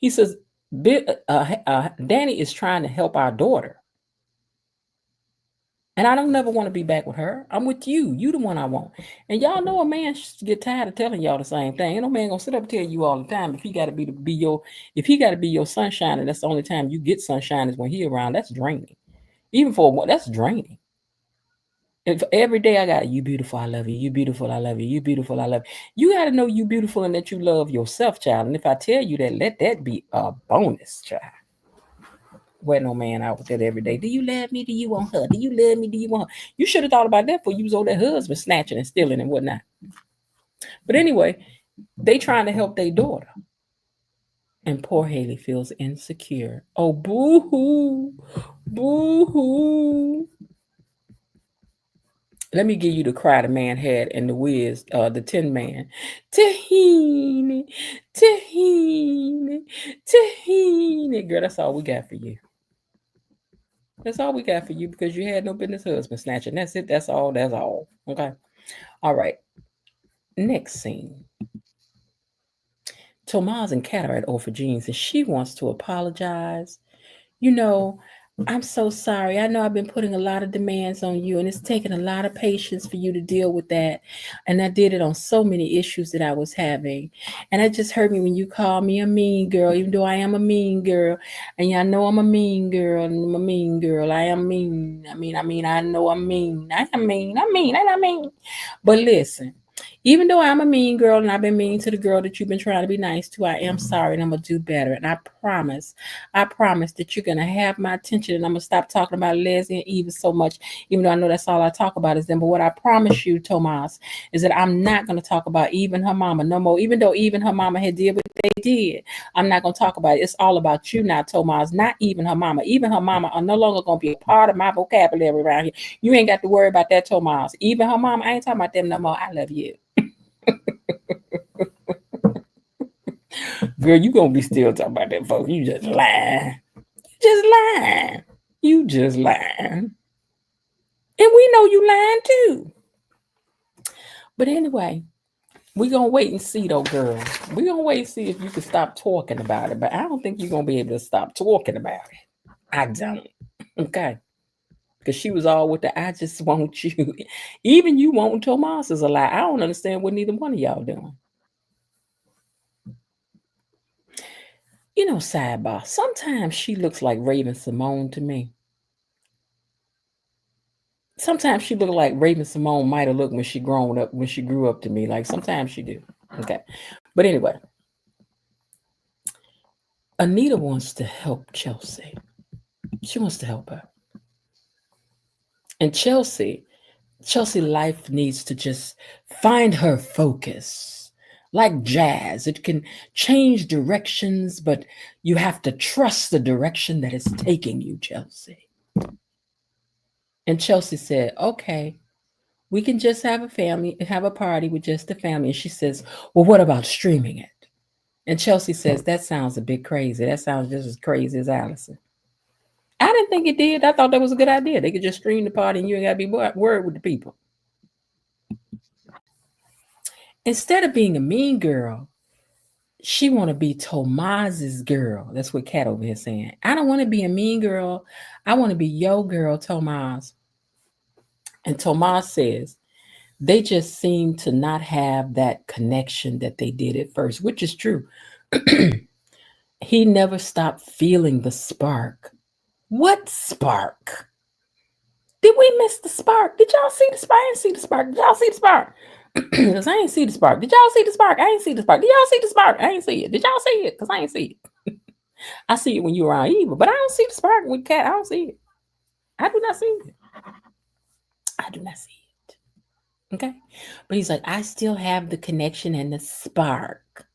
He says, Danny is trying to help our daughter. And I don't never want to be back with her. I'm with you. You the one I want. And y'all know a man should get tired of telling y'all the same thing. Ain't no man gonna sit up and tell you all the time if he gotta be your sunshine, and that's the only time you get sunshine is when he around. That's draining. Even for that's draining. If every day I got you beautiful, I love you, you beautiful, I love you, you beautiful, I love you. You gotta know you beautiful and that you love yourself, child. And if I tell you that, let that be a bonus, child. Where no man out with that every day. Do you love me? Do you want her? Do you love me? Do you want her? You should have thought about that before you was over that husband snatching and stealing and whatnot. But anyway, they trying to help their daughter. And poor Haley feels insecure. Oh, boo-hoo. Boo-hoo. Let me give you the cry the man had in the Wiz, the Tin Man. Tahini, tahini, tahini. Girl, that's all we got for you. That's all we got for you because you had no business husband snatching. That's it. That's all. That's all. Okay. All right. Next scene. Tomas and Kat are at Old for Jeans and she wants to apologize. You know, I'm so sorry. I know I've been putting a lot of demands on you, and it's taken a lot of patience for you to deal with that. And I did it on so many issues that I was having. And it just hurt me when you called me a mean girl, even though I am a mean girl. And y'all know I'm a mean girl, and I'm a mean girl. I am mean. I know I'm mean. I am mean. I'm mean. And I mean. But listen. Even though I'm a mean girl and I've been mean to the girl that you've been trying to be nice to, I am sorry and I'm going to do better. And I promise that you're going to have my attention and I'm going to stop talking about Leslie and Eva so much, even though I know that's all I talk about is them. But what I promise you, Tomas, is that I'm not going to talk about Eve and her mama no more. Even though Eve and her mama had did what they did, I'm not going to talk about it. It's all about you now, Tomas, not even her mama. Even her mama are no longer going to be a part of my vocabulary around here. You ain't got to worry about that, Tomas. Even her mama, I ain't talking about them no more. I love you. Girl, you gonna be still talking about that, folks. You just lying. Just lying. You just lying. And we know you lying too. But anyway, we gonna wait and see though, girl. We gonna wait and see if you can stop talking about it. But I don't think you're gonna be able to stop talking about it. I don't. Okay. Because she was all with the I just want you. Even you wanting Tomas is a lie. I don't understand what neither one of y'all doing. You know, sidebar. Sometimes she looks like Raven Simone to me. Sometimes she look like Raven Simone might have looked when she grew up to me. Like sometimes she do. Okay. But anyway, Anita wants to help Chelsea. She wants to help her. And Chelsea life needs to just find her focus. Like jazz, it can change directions, but you have to trust the direction that it's taking you, Chelsea. And Chelsea said, okay, we can just have a party with just the family. And she says, well, what about streaming it? And Chelsea says, that sounds a bit crazy. That sounds just as crazy as Allison. I didn't think it did. I thought that was a good idea. They could just stream the party and you ain't got to be worried with the people. Instead of being a mean girl, she want to be Tomas's girl. That's what Kat over here saying. I don't want to be a mean girl. I want to be your girl, Tomas. And Tomas says, they just seem to not have that connection that they did at first, which is true. He never stopped feeling the spark. What spark? Did we miss the spark? Did y'all see the spark? I didn't see the spark. Did y'all see the spark? Because I ain't see the spark. Did y'all see the spark? I ain't see the spark. Did y'all see the spark? I ain't see it. Did y'all see it? Because I ain't see it. I see it when you're around Eva, but I don't see the spark with Kat. I don't see it. I do not see it. I do not see it. Okay. But he's like, I still have the connection and the spark.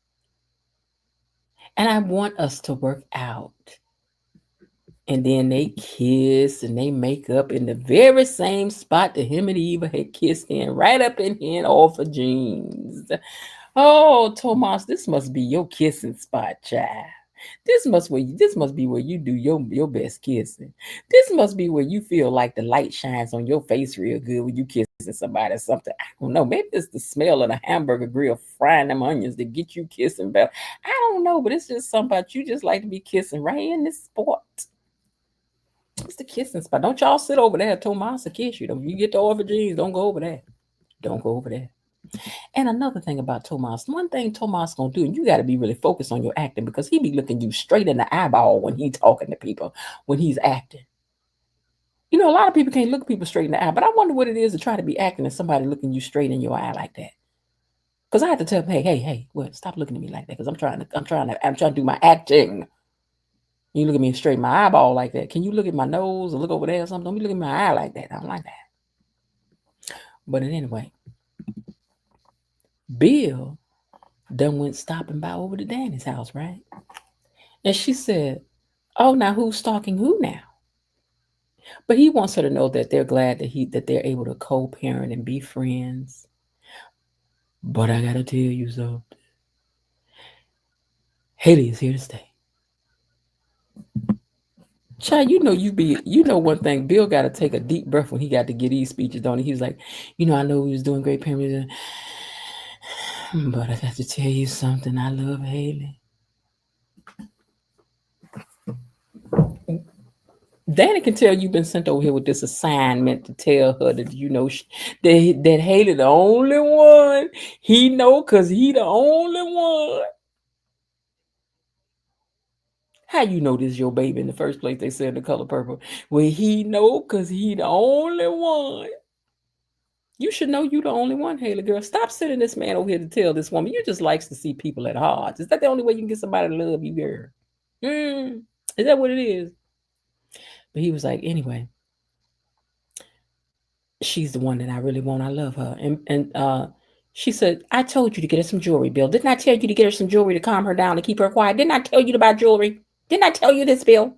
And I want us to work out. And then they kiss and they make up in the very same spot that him and Eva had kissed in, right up in here in All for Jeans. Oh, Tomas, this must be your kissing spot, child. This must be where you do your best kissing. This must be where you feel like the light shines on your face real good when you kissing somebody or something. I don't know. Maybe it's the smell of the hamburger grill frying them onions that get you kissing better. I don't know, but it's just something about you just like to be kissing right in this spot. It's the kissing spot. Don't y'all sit over there. Tomas will kiss you. You get the over jeans. Don't go over there. Don't go over there. And another thing about Tomas, one thing Tomas gonna do, and you got to be really focused on your acting because he be looking you straight in the eyeball when he's talking to people, when he's acting. You know, a lot of people can't look people straight in the eye, but I wonder what it is to try to be acting and somebody looking you straight in your eye like that. Because I have to tell them, hey, well, stop looking at me like that because I'm trying to do my acting. You look at me straight in my eyeball like that. Can you look at my nose or look over there or something? Don't be looking at my eye like that. I don't like that. But anyway, Bill done went stopping by over to Danny's house, right? And she said, oh, now who's stalking who now? But he wants her to know that they're glad that they're able to co-parent and be friends. But I gotta tell you something. Haley is here to stay. Child, you know one thing. Bill got to take a deep breath when he got to get these speeches, don't he? He was like, I know we was doing great parenting, but I got to tell you something. I love Haley. Danny can tell you've been sent over here with this assignment to tell her that that Haley the only one he know because he the only one. How you know this your baby in the first place? They said The Color Purple. Well, he know because he the only one. You should know you the only one, Haley girl. Stop sending this man over here to tell this woman. You just likes to see people at odds. Is that the only way you can get somebody to love you, girl? Is that what it is? But he was like, anyway, she's the one that I really want. I love her. And she said, I told you to get her some jewelry, Bill. Didn't I tell you to get her some jewelry to calm her down and keep her quiet? Didn't I tell you to buy jewelry? Didn't I tell you this, Bill?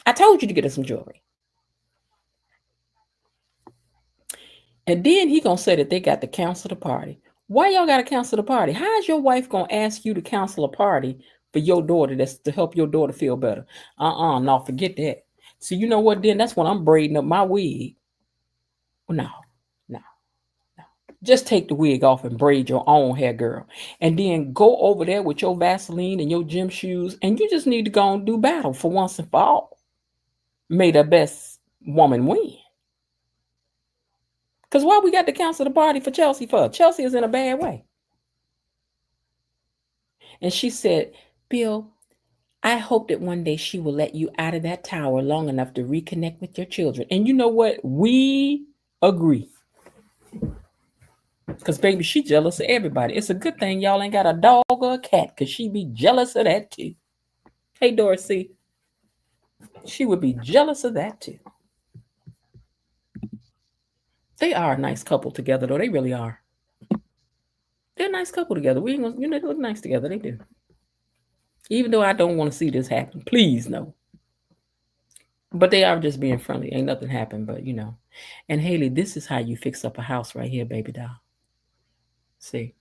I told you to get her some jewelry. And then he gonna say that they got to cancel the party. Why y'all gotta cancel the party? How is your wife gonna ask you to cancel a party for your daughter that's to help your daughter feel better? No, forget that. So you know what? Then that's when I'm braiding up my wig. No, no. Just take the wig off and braid your own hair, girl. And then go over there with your Vaseline and your gym shoes, and you just need to go and do battle for once and for all. May the best woman win. Because why we got to cancel the party for Chelsea for? Chelsea is in a bad way. And she said, Bill, I hope that one day she will let you out of that tower long enough to reconnect with your children. And you know what? We agree. Because, baby, she jealous of everybody. It's a good thing y'all ain't got a dog or a cat, because she be jealous of that, too. Hey, Dorsey. She would be jealous of that, too. They are a nice couple together, though. They really are. They're a nice couple together. We ain't gonna, they look nice together. They do. Even though I don't want to see this happen. Please, no. But they are just being friendly. Ain't nothing happened, but, And, Haley, this is how you fix up a house right here, baby doll. See,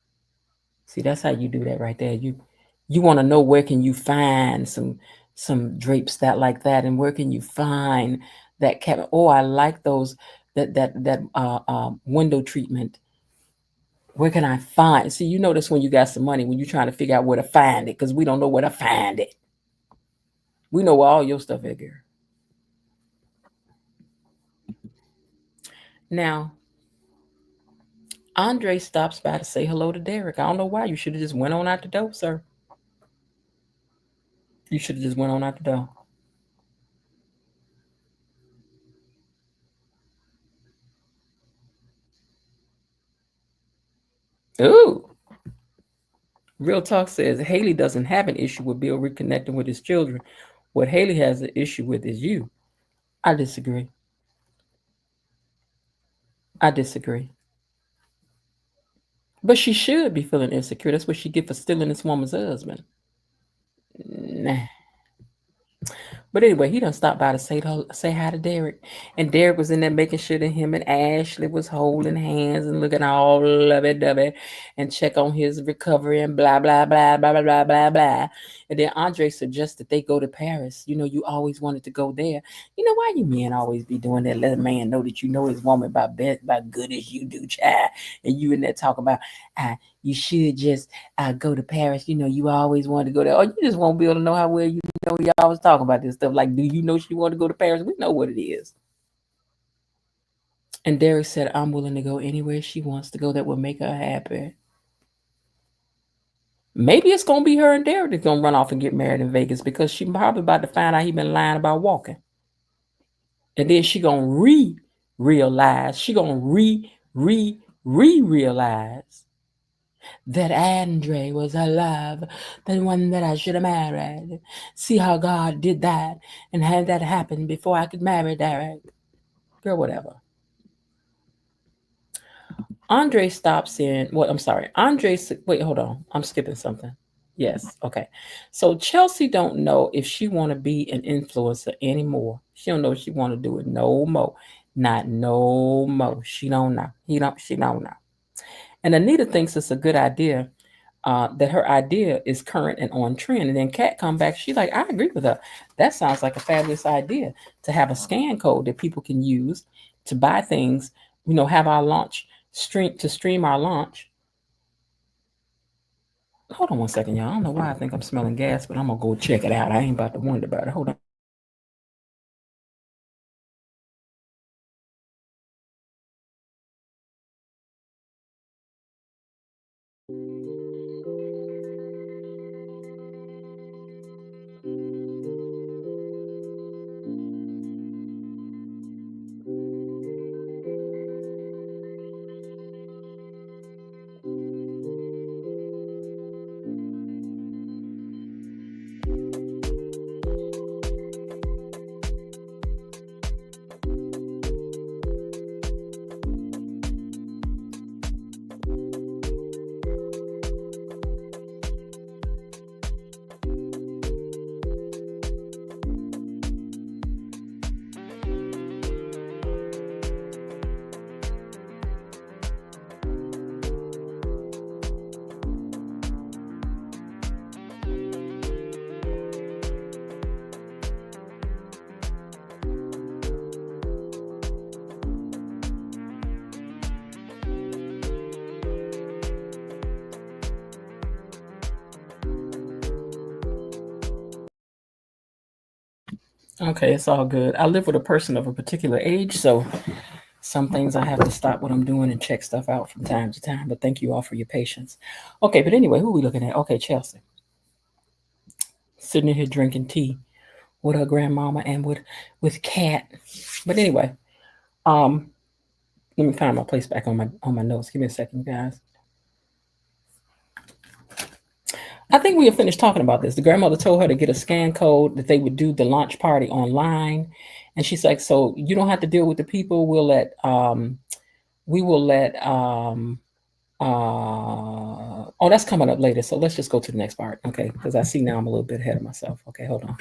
that's how you do that right there. You want to know where can you find some drapes that like that, and where can you find that cabinet? Oh, I like those that window treatment. Where can I find? See, you notice when you got some money when you're trying to figure out where to find it, because we don't know where to find it. We know where all your stuff is, girl. Now, Andre stops by to say hello to Derek. I don't know why. You should have just went on out the door, sir. You should have just went on out the door. Ooh. Real Talk says Haley doesn't have an issue with Bill reconnecting with his children. What Haley has an issue with is you. I disagree. But she should be feeling insecure. That's what she get for stealing this woman's husband. Nah. But anyway, he done stopped by to say hi to Derek. And Derek was in there making sure that him and Ashley was holding hands and looking all lovey-dovey and check on his recovery and blah, blah, blah, blah, blah, blah, blah, blah. And then Andre suggested they go to Paris. You always wanted to go there. Why you men always be doing that? Let a man know that you know his woman by good as you do, child. And you in there talking about, you should just go to Paris. You always wanted to go there. Or you just won't be able to know how well you know y'all was talking about this stuff. Like, do you know she wanted to go to Paris? We know what it is. And Derek said, I'm willing to go anywhere she wants to go that will make her happy. Maybe it's going to be her and Derek that's going to run off and get married in Vegas, because she probably about to find out he been lying about walking. And then she going to realize. She going to realize that Andre was her love, the one that I should have married. See how God did that and had that happen before I could marry Derek. Girl, whatever. Andre stops in. Well, I'm sorry. Wait, hold on. I'm skipping something. Yes. Okay. So Chelsea don't know if she want to be an influencer anymore. She don't know if she want to do it no more. Not no more. She don't know. He don't. She don't know. And Anita thinks it's a good idea. That her idea is current and on trend. And then Kat come back. She like, I agree with her. That sounds like a fabulous idea to have a scan code that people can use to buy things. Have our launch stream our launch. Hold on one second, y'all. I don't know why I think I'm smelling gas, but I'm gonna go check it out. I ain't about to wonder about it. Hold on. Okay, it's all good. I live with a person of a particular age, so some things I have to stop what I'm doing and check stuff out from time to time. But thank you all for your patience. Okay, but anyway, who are we looking at? Okay, Chelsea. Sitting in here drinking tea with her grandmama and with Kat. But anyway, let me find my place back on my notes. Give me a second, guys. I think we have finished talking about this. The grandmother told her to get a scan code that they would do the launch party online, and she's like, "So you don't have to deal with the people. We will let oh, that's coming up later. So let's just go to the next part, okay? Because I see now I'm a little bit ahead of myself. Okay, hold on.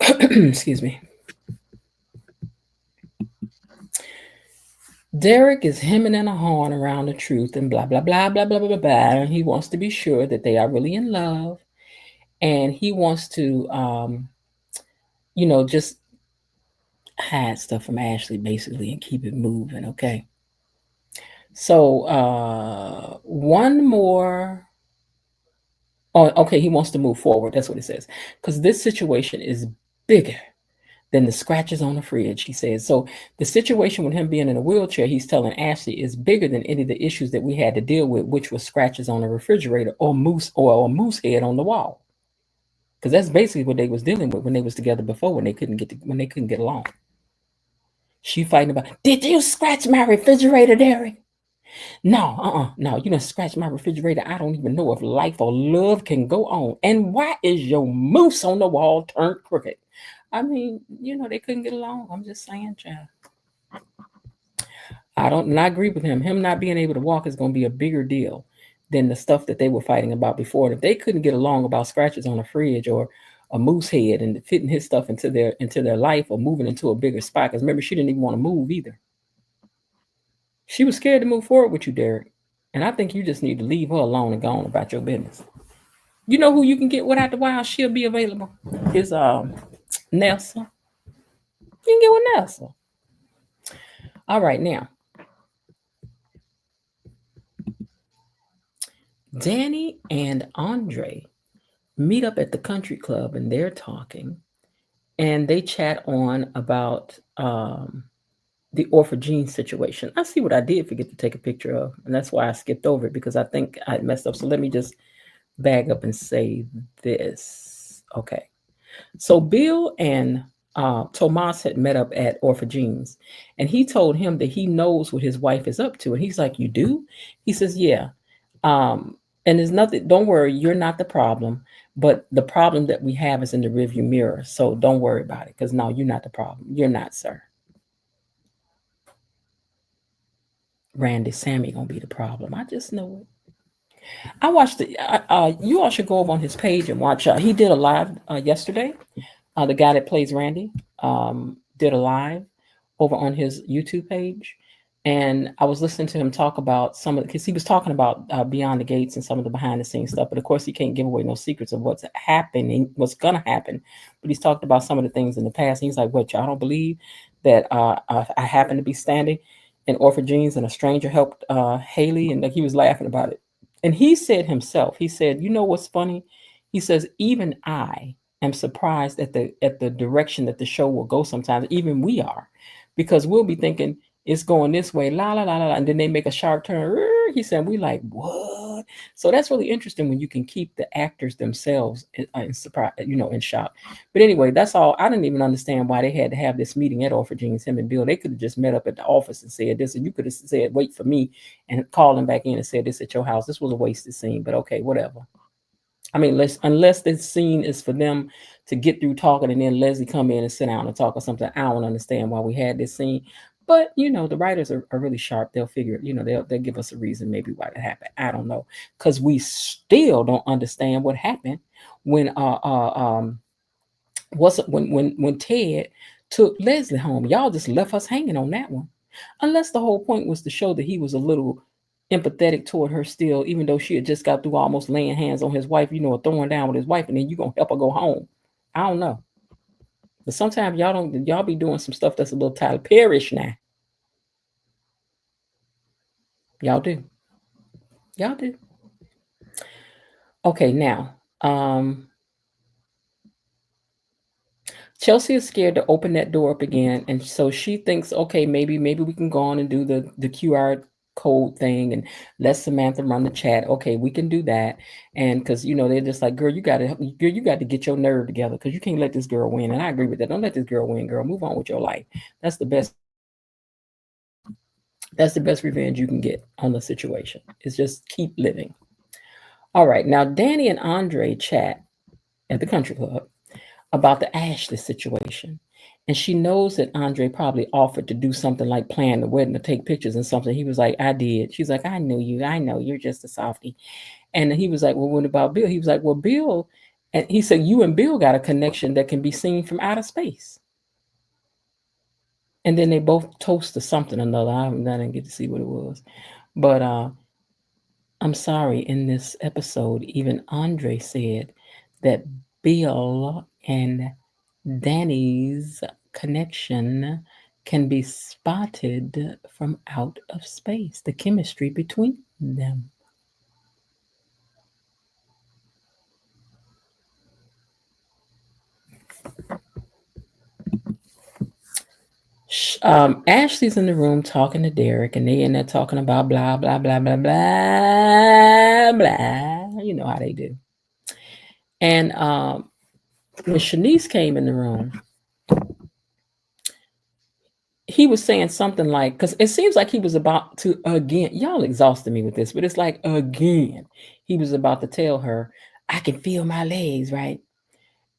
Excuse me. Derek is hemming and hawing around the truth and blah blah blah blah blah blah blah. And he wants to be sure that they are really in love, and he wants to, just hide stuff from Ashley basically and keep it moving. Okay. So one more. Oh, okay. He wants to move forward. That's what it says. Because this situation is bigger than the scratches on the fridge, he says. So the situation with him being in a wheelchair, he's telling Ashley, is bigger than any of the issues that we had to deal with, which was scratches on the refrigerator or a moose head on the wall. Because that's basically what they was dealing with when they was together before, when they couldn't get along. She fighting about, did you scratch my refrigerator, Derek? No, no, you done scratched my refrigerator. I don't even know if life or love can go on. And why is your moose on the wall turned crooked? I mean, they couldn't get along. I'm just saying, child. And I agree with him. Him not being able to walk is going to be a bigger deal than the stuff that they were fighting about before. And if they couldn't get along about scratches on a fridge or a moose head and fitting his stuff into their life or moving into a bigger spot, because remember, she didn't even want to move either. She was scared to move forward with you, Derek. And I think you just need to leave her alone and go on about your business. You know who you can get without the while? She'll be available. Is Nelson. You can get with Nelson. All right, now. Danny and Andre meet up at the country club and they're talking. And they chat on about the orphan situation. I see what I did forget to take a picture of. And that's why I skipped over it, because I think I messed up. So let me just bag up and say this. Okay. So Bill and Tomas had met up at Orphagene's, and he told him that he knows what his wife is up to. And he's like, you do? He says, yeah. And there's nothing, don't worry, you're not the problem. But the problem that we have is in the rearview mirror. So don't worry about it, because no, you're not the problem. You're not, sir. Randy Sammy gonna be the problem. I just know it. I watched it. You all should go over on his page and watch. He did a live yesterday. The guy that plays Randy did a live over on his YouTube page, and I was listening to him talk about some of because he was talking about Beyond the Gates and some of the behind the scenes stuff. But of course, he can't give away no secrets of what's happening, what's gonna happen. But he's talked about some of the things in the past. And he's like, "What y'all don't believe that I happen to be standing in Orphan and a stranger helped Haley," and like, he was laughing about it. And he said himself, he said, "You know what's funny?" He says, "Even I am surprised at the direction that the show will go sometimes. Even we are, because we'll be thinking it's going this way, la la la la, and then they make a sharp turn." He said, "We like what?" So that's really interesting when you can keep the actors themselves in surprise, in shock. But anyway, that's all. I didn't even understand why they had to have this meeting at Orphanage's, him and Bill. They could have just met up at the office and said this, and you could have said, "Wait for me," and called him back in and said this at your house. This was a wasted scene, but okay, whatever. I mean, unless this scene is for them to get through talking and then Leslie come in and sit down and talk or something. I don't understand why we had this scene. But the writers are really sharp. They'll figure, they'll give us a reason maybe why that happened. I don't know. Because we still don't understand what happened when when Ted took Leslie home. Y'all just left us hanging on that one. Unless the whole point was to show that he was a little empathetic toward her still, even though she had just got through almost laying hands on his wife, or throwing down with his wife, and then you gonna help her go home. I don't know. But sometimes y'all be doing some stuff that's a little Tyler Perry-ish now. Y'all do. Y'all do. Okay, now, Chelsea is scared to open that door up again, and so she thinks, okay, maybe we can go on and do the QR code thing and let Samantha run the chat. Okay, we can do that, and because they're just like, girl, you got to get your nerve together because you can't let this girl win. And I agree with that. Don't let this girl win, girl. Move on with your life. That's the best. That's the best revenge you can get on the situation. Is just keep living. All right, now Danny and Andre chat at the country club about the Ashley situation. And she knows that Andre probably offered to do something like plan the wedding or take pictures and something. He was like, I did. She's like, I knew you. I know you're just a softie. And he was like, well, what about Bill? He was like, well, Bill. And he said, you and Bill got a connection that can be seen from outer space. And then they both toast to something or another. I didn't get to see what it was. But I'm sorry, in this episode, even Andre said that Bill and Danny's connection can be spotted from out of space, the chemistry between them. Ashley's in the room talking to Derek, and they in there talking about blah, blah, blah, blah, blah, blah. You know how they do. And when Shanice came in the room, he was saying something like, because it seems like he was about to again, y'all exhausted me with this, but it's like again, he was about to tell her, I can feel my legs, right?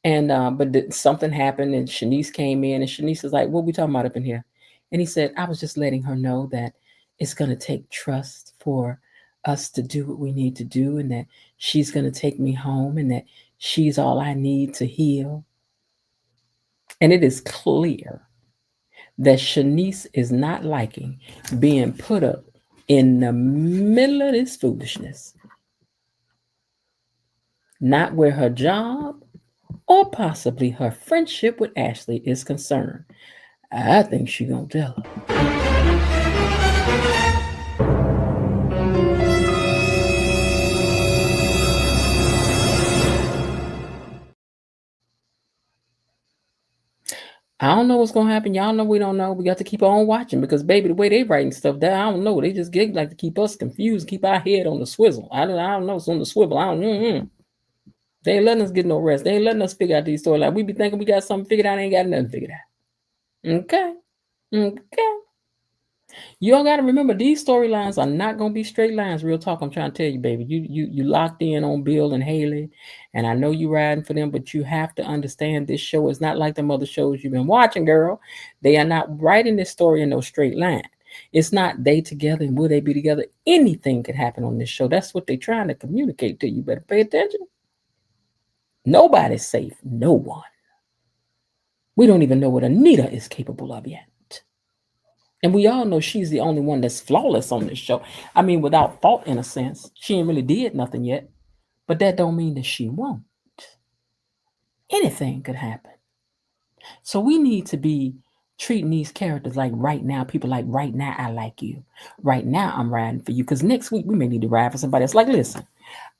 And but something happened, and Shanice came in, and Shanice is like, what we talking about up in here? And he said, I was just letting her know that it's going to take trust for us to do what we need to do, and that she's going to take me home, and that she's all I need to heal. And it is clear that Shanice is not liking being put up in the middle of this foolishness. Not where her job or possibly her friendship with Ashley is concerned. I think she's gonna tell her. I don't know what's gonna happen. Y'all know we don't know. We got to keep on watching because, baby, the way they writing stuff down, I don't know. They just get like to keep us confused, keep our head on the swivel. I don't know. It's on the swivel. I don't know. They ain't letting us get no rest. They ain't letting us figure out these stories. Like we be thinking we got something figured out, ain't got nothing figured out. Okay. You all got to remember these storylines are not gonna be straight lines. Real talk, I'm trying to tell you, baby. You locked in on Bill and Haley, and I know you riding for them, but you have to understand this show is not like the other shows you've been watching, girl. They are not writing this story in no straight line. It's not they together and will they be together. Anything could happen on this show. That's what they're trying to communicate to you. Better pay attention. Nobody's safe. No one. We don't even know what Anita is capable of yet. And we all know she's the only one that's flawless on this show. I mean, without fault in a sense. She ain't really did nothing yet. But that don't mean that she won't. Anything could happen. So we need to be treating these characters like right now. People like right now I like you. Right now I'm riding for you. Because next week we may need to ride for somebody else. Like, listen,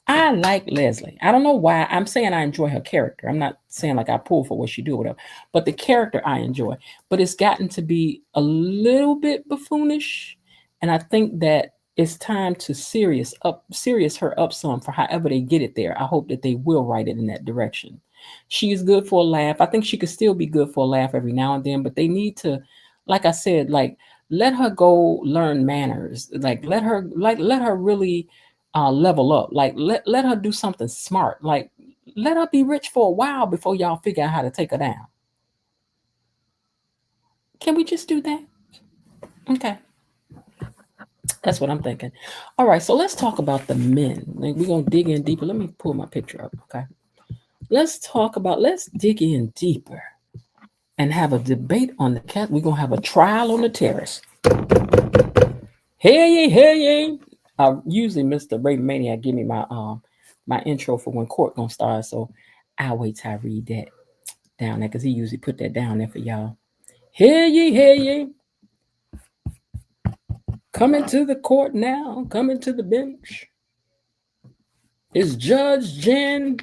I like Leslie. I don't know why. I'm saying I enjoy her character. I'm not saying like I pull for what she do or whatever. But the character I enjoy. But it's gotten to be a little bit buffoonish. And I think that it's time to serious her up some for however they get it there. I hope that they will write it in that direction. She is good for a laugh. I think she could still be good for a laugh every now and then, but they need to, like I said, like let her go learn manners. Like let her really level up. Like let her do something smart. Like let her be rich for a while before y'all figure out how to take her down. Can we just do that? Okay. That's what I'm thinking. All right, so let's talk about the men. Like, we're gonna dig in deeper. Let me pull my picture up, okay? Let's dig in deeper and have a debate on the cat. We're gonna have a trial on the terrace. Hey ye. Usually Mr. Ray Maniac give me my intro for when court gonna start, so I'll wait till I read that down there because he usually put that down there for y'all. Hey ye. Coming to the court now, coming to the bench is Judge Jen.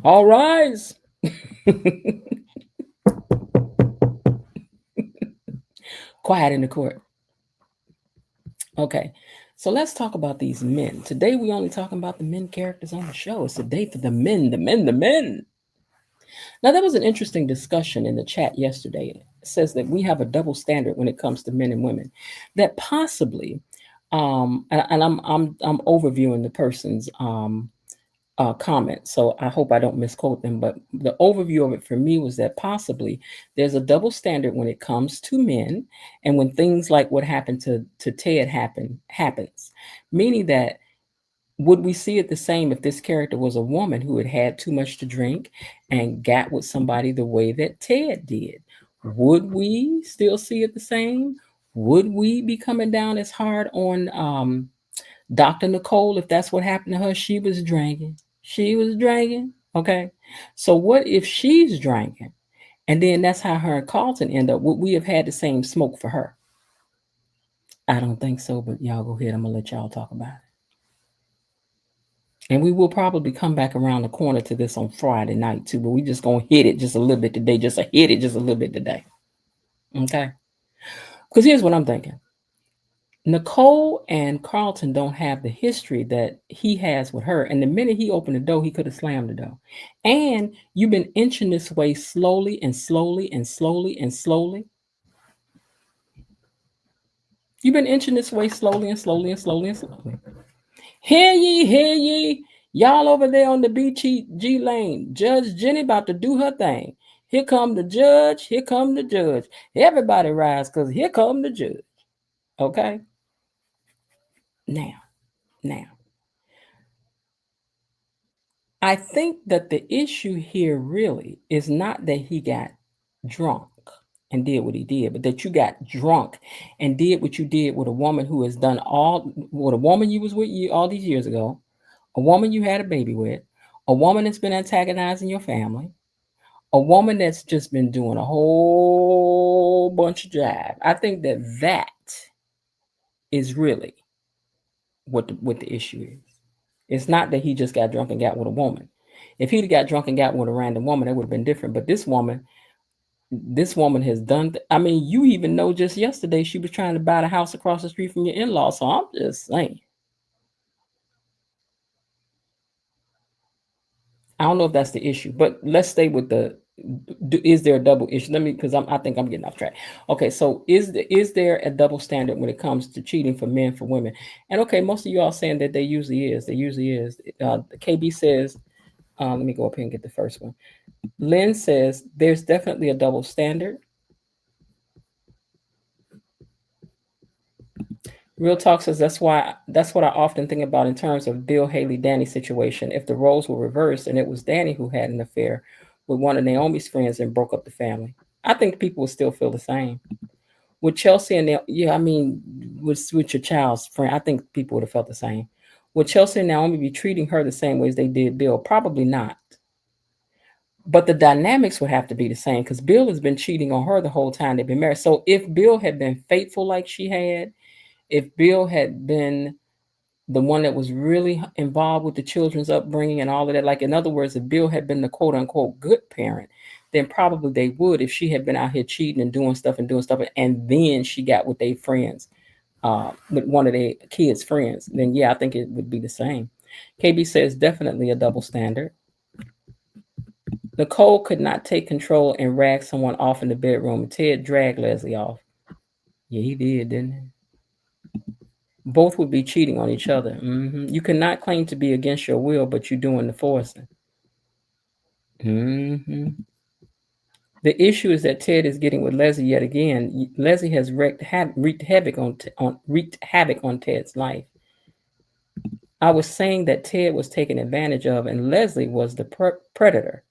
All rise. Quiet in the court. Okay, so let's talk about these men. Today we only talking about the men characters on the show. It's a day for the men. Now, there was an interesting discussion in the chat yesterday. It says that we have a double standard when it comes to men and women. That possibly, and I'm overviewing the person's comment, so I hope I don't misquote them. But the overview of it for me was that possibly there's a double standard when it comes to men, and when things like what happened to Ted happens, meaning that would we see it the same if this character was a woman who had had too much to drink and got with somebody the way that Ted did? Would we still see it the same? Would we be coming down as hard on Dr. Nicole if that's what happened to her? She was drinking. Okay. So what if she's drinking and then that's how her and Carlton end up? Would we have had the same smoke for her? I don't think so, but y'all go ahead. I'm going to let y'all talk about it. And we will probably come back around the corner to this on Friday night too, but we just going to hit it just a little bit today, Okay. Because here's what I'm thinking. Nicole and Carlton don't have the history that he has with her. And the minute he opened the door, he could have slammed the door. And you've been inching this way slowly and slowly and slowly and slowly. You've been inching this way slowly and slowly and slowly and slowly. Hear ye. Y'all over there on the BG lane. Judge Jenny about to do her thing. Here come the judge. Everybody rise because here come the judge. Okay? Now. I think that the issue here really is not that he got drunk and did what he did, but that you got drunk and did what you did with a woman who has done with a woman you was with you all these years ago, a woman you had a baby with, a woman that's been antagonizing your family, a woman that's just been doing a whole bunch of jive. I think that is really what the issue is. It's not that he just got drunk and got with a woman. If he'd got drunk and got with a random woman, that would have been different. But this woman has done. I mean, you even know just yesterday she was trying to buy the house across the street from your in-laws. So I'm just saying. I don't know if that's the issue, but let's stay with is there a double issue? Because I think I'm getting off track. Okay, so is there a double standard when it comes to cheating for men for women? And okay, most of you all saying that there usually is. KB says, let me go up here and get the first one. Lynn says there's definitely a double standard. Real Talk says that's what I often think about in terms of Bill Haley Danny situation. If the roles were reversed and it was Danny who had an affair with one of Naomi's friends and broke up the family, I think people would still feel the same. With Chelsea and yeah, I mean, with your child's friend, I think people would have felt the same. Would Chelsea and Naomi be treating her the same way as they did Bill? Probably not. But the dynamics would have to be the same because Bill has been cheating on her the whole time they've been married. So if Bill had been faithful like she had, if Bill had been the one that was really involved with the children's upbringing and all of that, like in other words, if Bill had been the quote unquote good parent, then probably they would. If she had been out here cheating and doing stuff, and then she got with their friends, with one of their kids' friends, then yeah, I think it would be the same. KB says definitely a double standard. Nicole could not take control and rag someone off in the bedroom, and Ted dragged Leslie off. Yeah, he did, didn't he? Both would be cheating on each other. You cannot claim to be against your will, but you're doing the forcing. The issue is that Ted is getting with Leslie yet again. Leslie has wreaked havoc on Ted's life. I was saying that Ted was taken advantage of, and Leslie was the predator.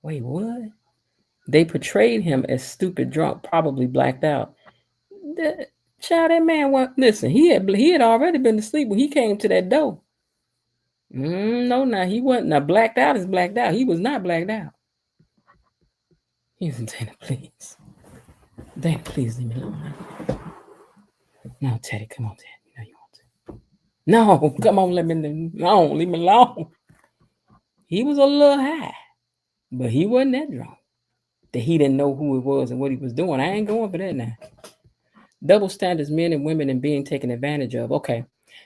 Wait, what? They portrayed him as stupid, drunk, probably blacked out. Child, that man was. Listen, he had already been asleep when he came to that door. No, he wasn't. Now blacked out is blacked out. He was not blacked out. He was Dana, please. Dana, please leave me alone. No, Teddy, come on, Teddy. You know you want to. No, come on, leave me alone. He was a little high, but he wasn't that drunk. That he didn't know who it was and what he was doing. I ain't going for that now. Double standards, men and women, and being taken advantage of. Okay.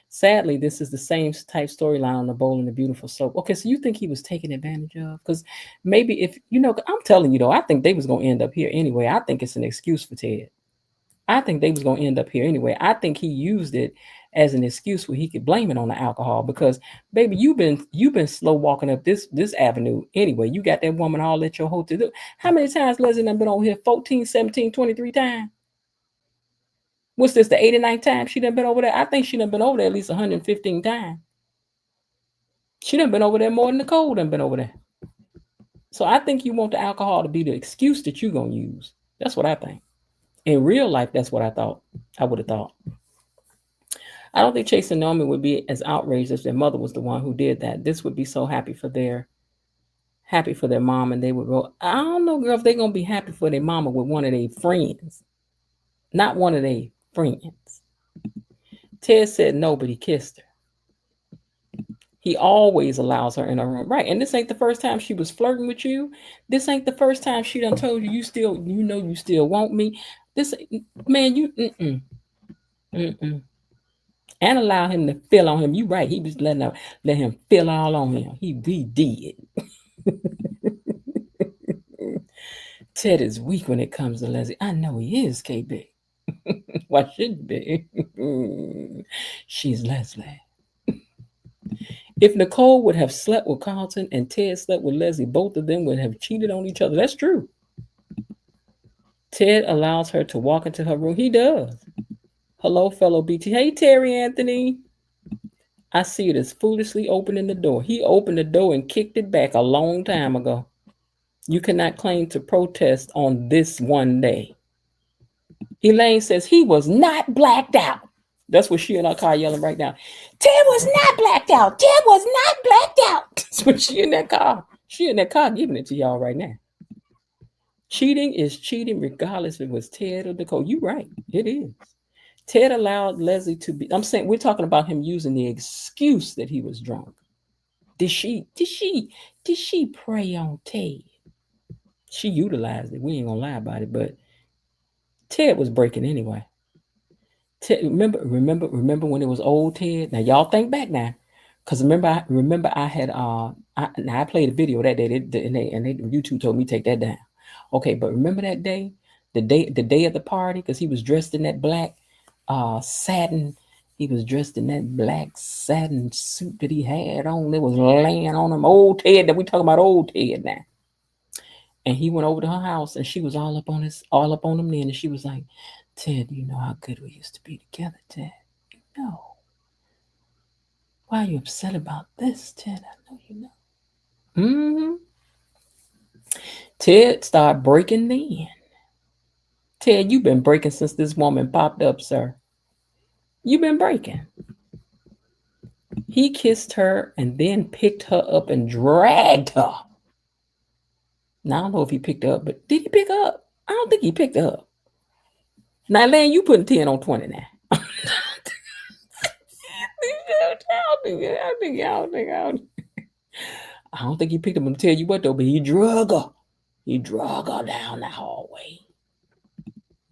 Sadly, this is the same type storyline on The Bold and the Beautiful soap. Okay, so you think he was taken advantage of? Because maybe if, I'm telling you though, I think they was going to end up here anyway. I think it's an excuse for Ted. I think they was going to end up here anyway. I think he used it as an excuse where he could blame it on the alcohol because, baby, you've been slow walking up this avenue anyway. You got that woman all at your hotel. How many times Leslie done been on here? 14, 17, 23 times? What's this, the 89th time she done been over there? I think she done been over there at least 115 times. She done been over there more than Nicole done been over there. So I think you want the alcohol to be the excuse that you're going to use. That's what I think. In real life, that's what I would have thought. I don't think Chase and Naomi would be as outraged if their mother was the one who did that. This would be so happy for their mom, and they would go, I don't know, girl, if they're going to be happy for their mama with one of their friends. Not one of their friends. Ted said no, but he kissed her. He always allows her in her room. Right. And this ain't the first time she was flirting with you. This ain't the first time she done told you you still want me. This, man, you, and allow him to feel on him. You right. He was let him feel all on him. He did. Ted is weak when it comes to Leslie. I know he is, KB. Why shouldn't be? She's Leslie. If Nicole would have slept with Carlton and Ted slept with Leslie, both of them would have cheated on each other. That's true. Ted allows her to walk into her room. He does. Hello, fellow BT. Hey, Terry Anthony. I see it as foolishly opening the door. He opened the door and kicked it back a long time ago. You cannot claim to protest on this one day. Elaine says he was not blacked out. That's what she in our car yelling right now. Ted was not blacked out. Ted was not blacked out. That's what she in that car. She in that car giving it to y'all right now. Cheating is cheating regardless if it was Ted or Nicole. You right. It is. Ted allowed Leslie to be. I'm saying we're talking about him using the excuse that he was drunk. Did she prey on Ted? She utilized it. We ain't gonna lie about it, but Ted was breaking anyway. Ted, remember when it was old Ted? Now y'all think back now, because remember I had I played a video that day, and YouTube told me to take that down. Okay, but remember that day, the day of the party, because he was dressed in that black satin. He was dressed in that black satin suit that he had on. It was laying on him. Old Ted, that we talking about old Ted now. And he went over to her house, and she was all up on him then, and she was like, Ted, you know how good we used to be together, Ted. You know. Why are you upset about this, Ted? I know you know. Ted started breaking then. Ted, you've been breaking since this woman popped up, sir. You've been breaking. He kissed her and then picked her up and dragged her. Now, I don't know if he picked her up, but did he pick her up? I don't think he picked her up. Now, Lan, you putting 10 on 20 now. I don't think he picked up. I'm going to tell you what, though, but he drug her. He drug her down the hallway.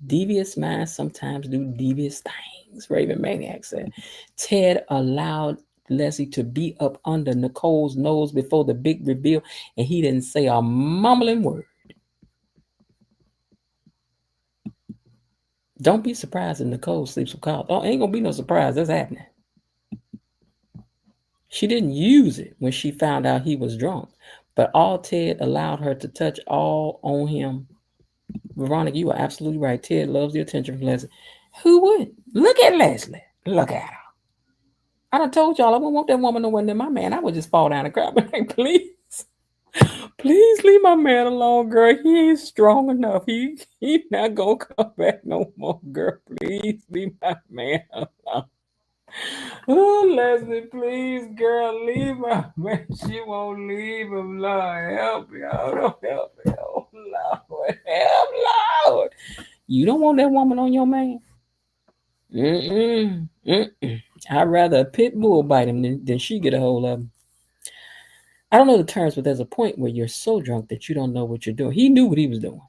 Devious minds sometimes do devious things, Raven Maniac said. Ted allowed Leslie to be up under Nicole's nose before the big reveal, and he didn't say a mumbling word. Don't be surprised if Nicole sleeps with Kyle. Oh, ain't gonna be no surprise. That's happening. She didn't use it when she found out he was drunk, but all Ted allowed her to touch all on him. Veronica, you are absolutely right. Ted loves the attention from Leslie. Who would? Look at Leslie. Look at her. I done told y'all I wouldn't want that woman nowhere near my man. I would just fall down and cry. But like, please leave my man alone, girl. He ain't strong enough. He not gonna come back no more, girl. Please leave my man alone. Oh, Leslie, please, girl, leave my man. She won't leave him, Lord. Help me. Oh, don't help me. Oh, Lord. Help, Lord. You don't want that woman on your man? I'd rather a pit bull bite him than she get a hold of him. I don't know the terms, but there's a point where you're so drunk that you don't know what you're doing. He knew what he was doing.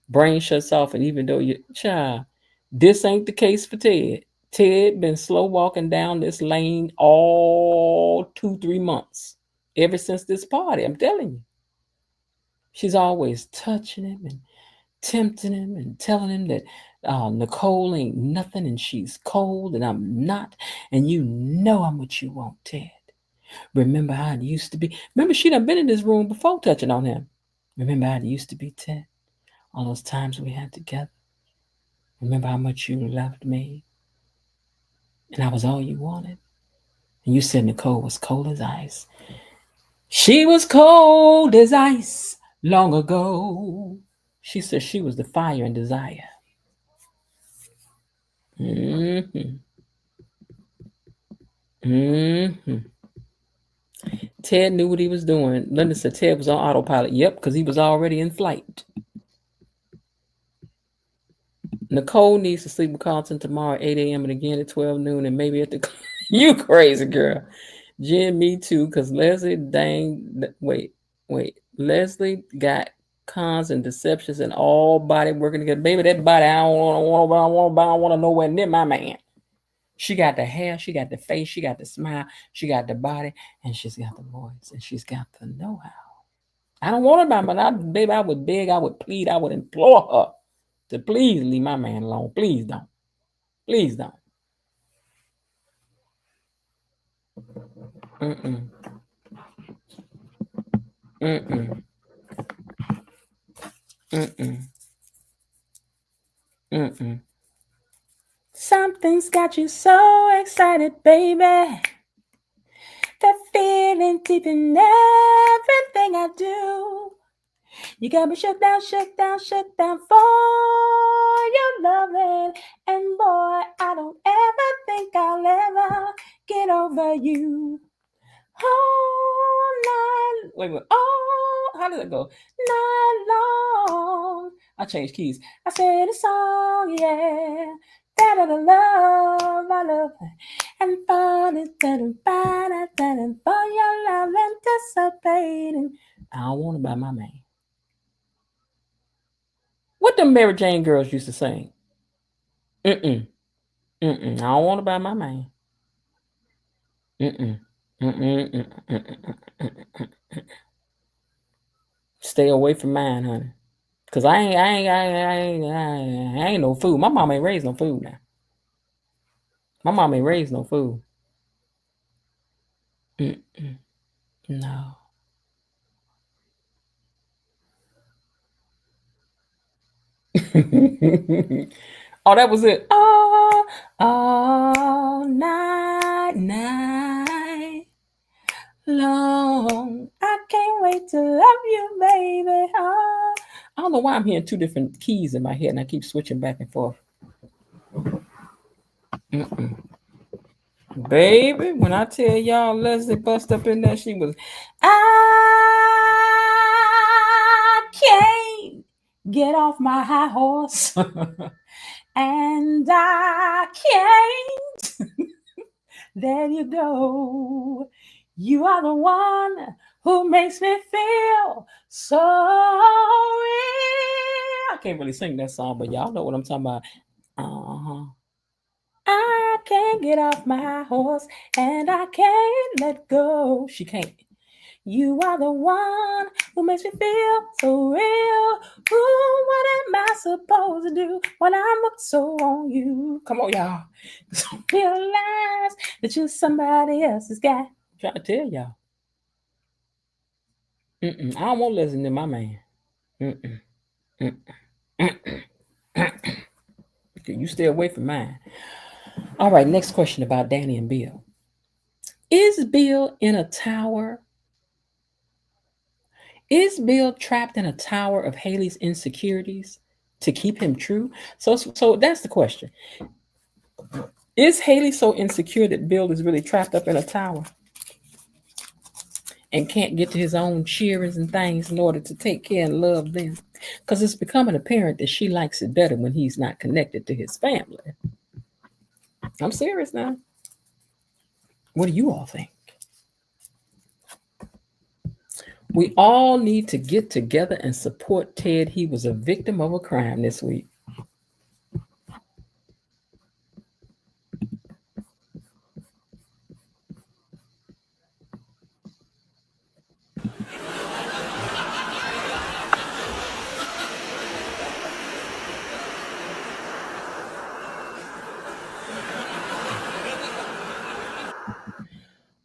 Brain shuts off, and even though you, child, this ain't the case for Ted. Ted been slow walking down this lane all 2-3 months. Ever since this party, I'm telling you. She's always touching him and tempting him and telling him that Nicole ain't nothing and she's cold and I'm not. And you know I'm what you want, Ted. Remember how it used to be. Remember she done been in this room before touching on him. Remember how it used to be, Ted? All those times we had together. Remember how much you loved me? And I was all you wanted. And you said Nicole was cold as ice. She was cold as ice long ago. She said she was the fire and desire. Ted knew what he was doing. Linda said Ted was on autopilot. Yep, because he was already in flight. Nicole needs to sleep with Carlton tomorrow at 8 a.m. and again at 12 noon and maybe at the... You crazy girl. Jen, me too, because Leslie wait. Leslie got cons and deceptions and all body working together. Baby, that body, I don't want to nowhere near my man. She got the hair, she got the face, she got the smile, she got the body, and she's got the voice, and she's got the know-how. I don't want her by my baby. I would beg, I would plead, I would implore her to please leave my man alone. Please don't. Please don't. Mm-mm. Mm-mm. Mm-mm. Mm-mm. Something's got you so excited, baby. That feeling deep in everything I do. You got me shook down for your loving. And boy, I don't ever think I'll ever get over you. All night, wait, how does it go? Night long. I changed keys. I said a song, yeah. That the love, I love, and falling, for your love anticipating. I don't want to buy my man. What the Mary Jane girls used to sing? I don't want to buy my man. Stay away from mine, honey. Cause I ain't no fool. My mom ain't raised no fool now. My mom ain't raised no fool. No. Oh, that was it. Oh, all night, night long. I can't wait to love you, baby. Oh. I don't know why I'm hearing two different keys in my head and I keep switching back and forth. Baby, when I tell y'all Leslie bust up in there, she was, I can't get off my high horse. And I can't let you go. You are the one who makes me feel so real. I can't really sing that song, but y'all know what I'm talking about. I can't get off my horse and I can't let go. She can't. You are the one who makes me feel so real. Ooh, what am I supposed to do when I'm hooked so on you? Come on, y'all. Realize that you're somebody else's guy. I'm trying to tell y'all. I don't want to listen to my man. You stay away from mine. All right, next question about Danny and Bill. Is Bill in a tower? Is Bill trapped in a tower of Haley's insecurities to keep him true? So that's the question. Is Haley so insecure that Bill is really trapped up in a tower and can't get to his own cheerings and things in order to take care and love them? Because it's becoming apparent that she likes it better when he's not connected to his family. I'm serious now. What do you all think? We all need to get together and support Ted. He was a victim of a crime this week.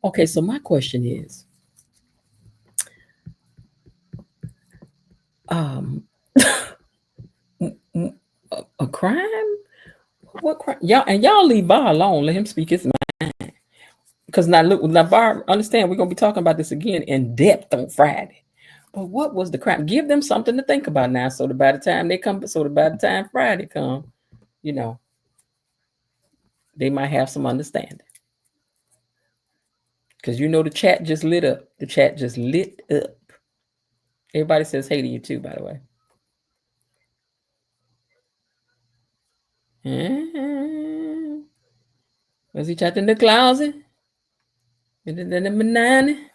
Okay, so my question is, a crime? What crime? Y'all leave Bar alone. Let him speak his mind. Because now Bar, understand we're gonna be talking about this again in depth on Friday. But what was the crime? Give them something to think about now. So that by the time Friday come, they might have some understanding. Because the chat just lit up. The chat just lit up. Everybody says hey to you too, by the way. Was he trapped in the closet? Number 9.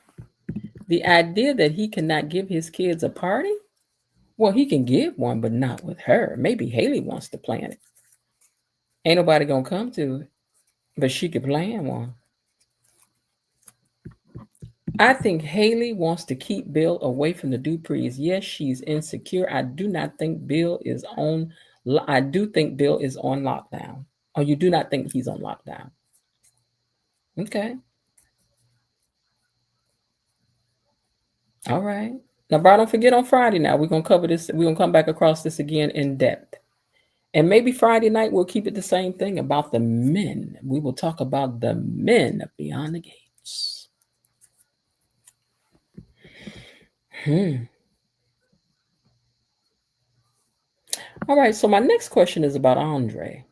The idea that he cannot give his kids a party? Well, he can give one, but not with her. Maybe Haley wants to plan it. Ain't nobody gonna come to it, but she could plan one. I think Haley wants to keep Bill away from the Duprees. Yes, she's insecure. I do not think Bill is on. I do think Bill is on lockdown. Or you do not think he's on lockdown? Okay. All right. Now, Bar, don't forget on Friday now, we're going to cover this. We're going to come back across this again in depth. And maybe Friday night, we'll keep it the same thing about the men. We will talk about the men beyond the gates. All right. So my next question is about Andre.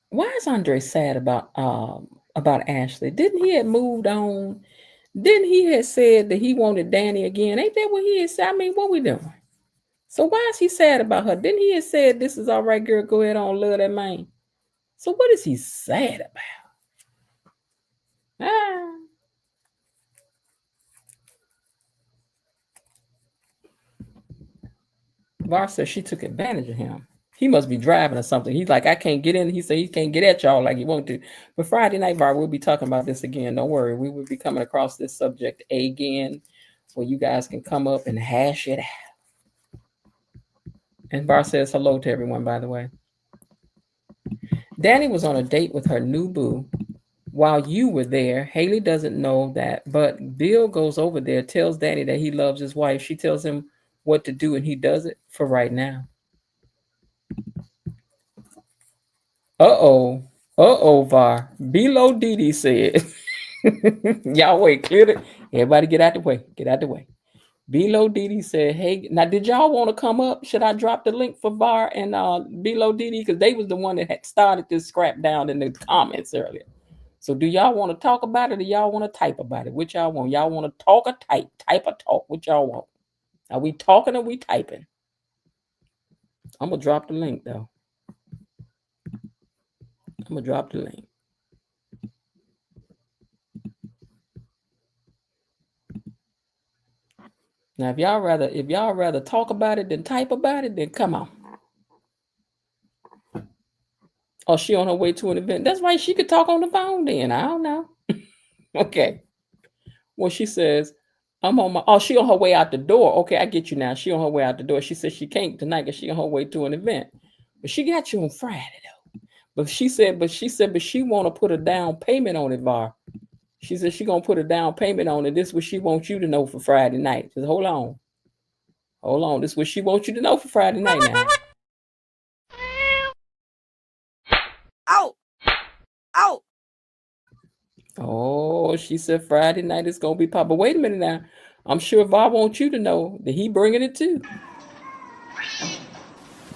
Why is Andre sad about Ashley? Didn't he have moved on? Didn't he have said that he wanted Danny again? Ain't that what he had said? I mean, what we doing? So why is he sad about her? Didn't he have said, this is all right, girl, go ahead on, love that man? So what is he sad about? Var says she took advantage of him. He must be driving or something. He's like, I can't get in. He said he can't get at y'all like he want to. But Friday night, Var, we'll be talking about this again. Don't worry. We will be coming across this subject again where you guys can come up and hash it out. And Var says hello to everyone, by the way. Danny was on a date with her new boo while you were there. Haley doesn't know that, but Bill goes over there, tells Danny that he loves his wife. She tells him what to do, and he does it for right now. VAR. Below Didi said, y'all wait, clear it. Everybody get out the way. Get out the way. Below Didi said, hey, now did y'all want to come up? Should I drop the link for VAR and Below Didi? Because they was the one that had started this scrap down in the comments earlier. So do y'all want to talk about it or y'all want to type about it? Which y'all want? Y'all want to talk or type? Type or talk? What y'all want? Are we talking or we typing? I'm going to drop the link though. I'm going to drop the link. Now, if y'all rather talk about it than type about it, then come on. Oh, she on her way to an event. That's right. She could talk on the phone then. I don't know. Okay. Well, she says, I'm on my. Oh, she on her way out the door. Okay, I get you now. She on her way out the door. She says she can't tonight because she on her way to an event. But she got you on Friday though. But she said she want to put a down payment on it, VAR. She said she gonna put a down payment on it. This is what she wants you to know for Friday night. Just hold on. Hold on. This is what she wants you to know for Friday night now. Out. Out. Oh, she said Friday night is gonna be pop. But wait a minute now. I'm sure VAR wants you to know that he bringing it too.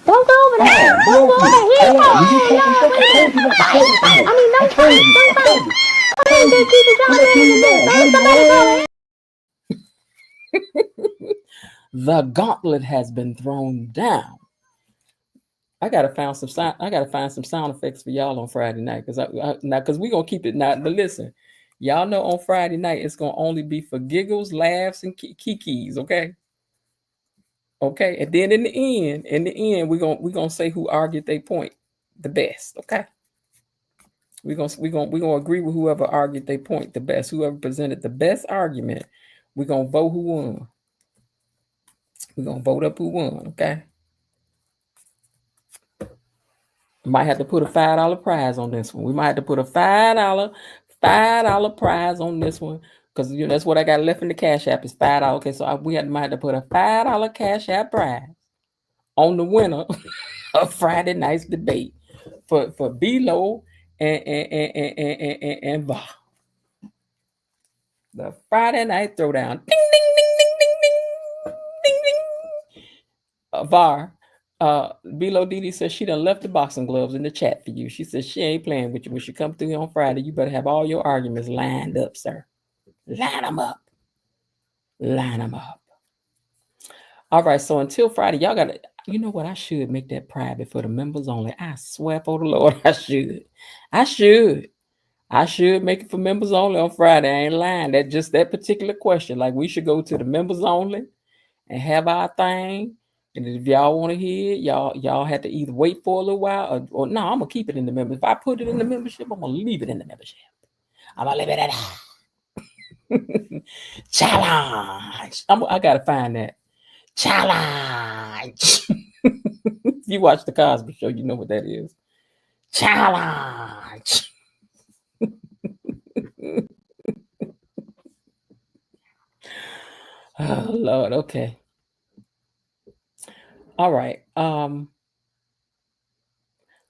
Don't go over there. Don't go over here. Don't fight. The gauntlet has been thrown down. I gotta find some sound effects for y'all on Friday night because we gonna keep it now. But listen, y'all know on Friday night it's gonna only be for giggles, laughs, and kikis. Okay. Okay, and then in the end, we're gonna say who argued their point the best. Okay. We're gonna agree with whoever argued their point the best, whoever presented the best argument. We're gonna vote who won. We're gonna vote up who won, okay? Might have to put a $5 prize on this one. We might have to put a $5 prize on this one. Because that's what I got left in the Cash App is $5. Okay, so might have to put a $5 Cash App prize on the winner of Friday night's debate for Below and VAR. The Friday night throwdown. Ding, ding, ding, ding, ding, ding, ding, ding. VAR. Below Didi says she done left the boxing gloves in the chat for you. She says she ain't playing with you. When she come through on Friday, you better have all your arguments lined up, sir. Line them up. Line them up. All right, so until Friday, y'all got to, you know what? I should make that private for the members only. I swear for the Lord, I should. I should make it for members only on Friday. I ain't lying. That particular question. Like we should go to the members only and have our thing. And if y'all want to hear it, y'all have to either wait for a little while or no, I'm gonna keep it in the membership. If I put it in the membership, I'm gonna leave it in the membership. I'm gonna leave it at challenge. I gotta find that challenge. You watch the Cosby Show, you know what that is. Challenge. Oh Lord, okay. All right.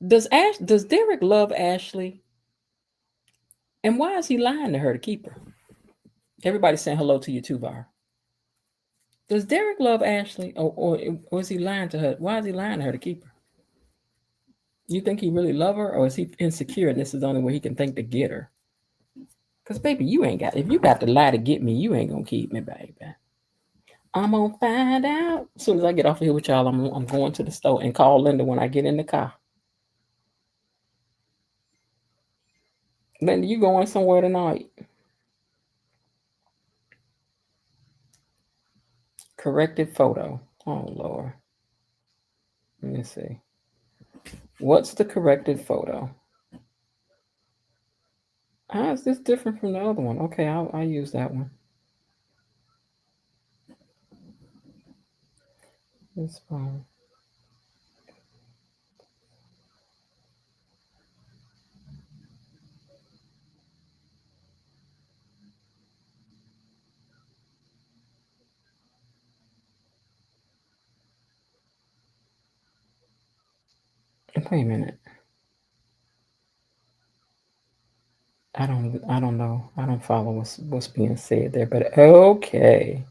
Does Derek love Ashley? And why is he lying to her to keep her? Everybody's saying hello to you too, VAR. Does Derek love Ashley, or is he lying to her? Why is he lying to her to keep her? You think he really love her, or is he insecure and this is the only way he can think to get her? Because baby, if you got to lie to get me, you ain't gonna keep me, baby. I'm gonna find out. As soon as I get off of here with y'all, I'm going to the store and call Linda when I get in the car. Linda, you going somewhere tonight? Corrected photo. Oh Lord. Let me see. What's the corrected photo? How is this different from the other one? Okay, I'll use that one. This one. Wait a minute. I don't know. I don't follow what's being said there, but okay.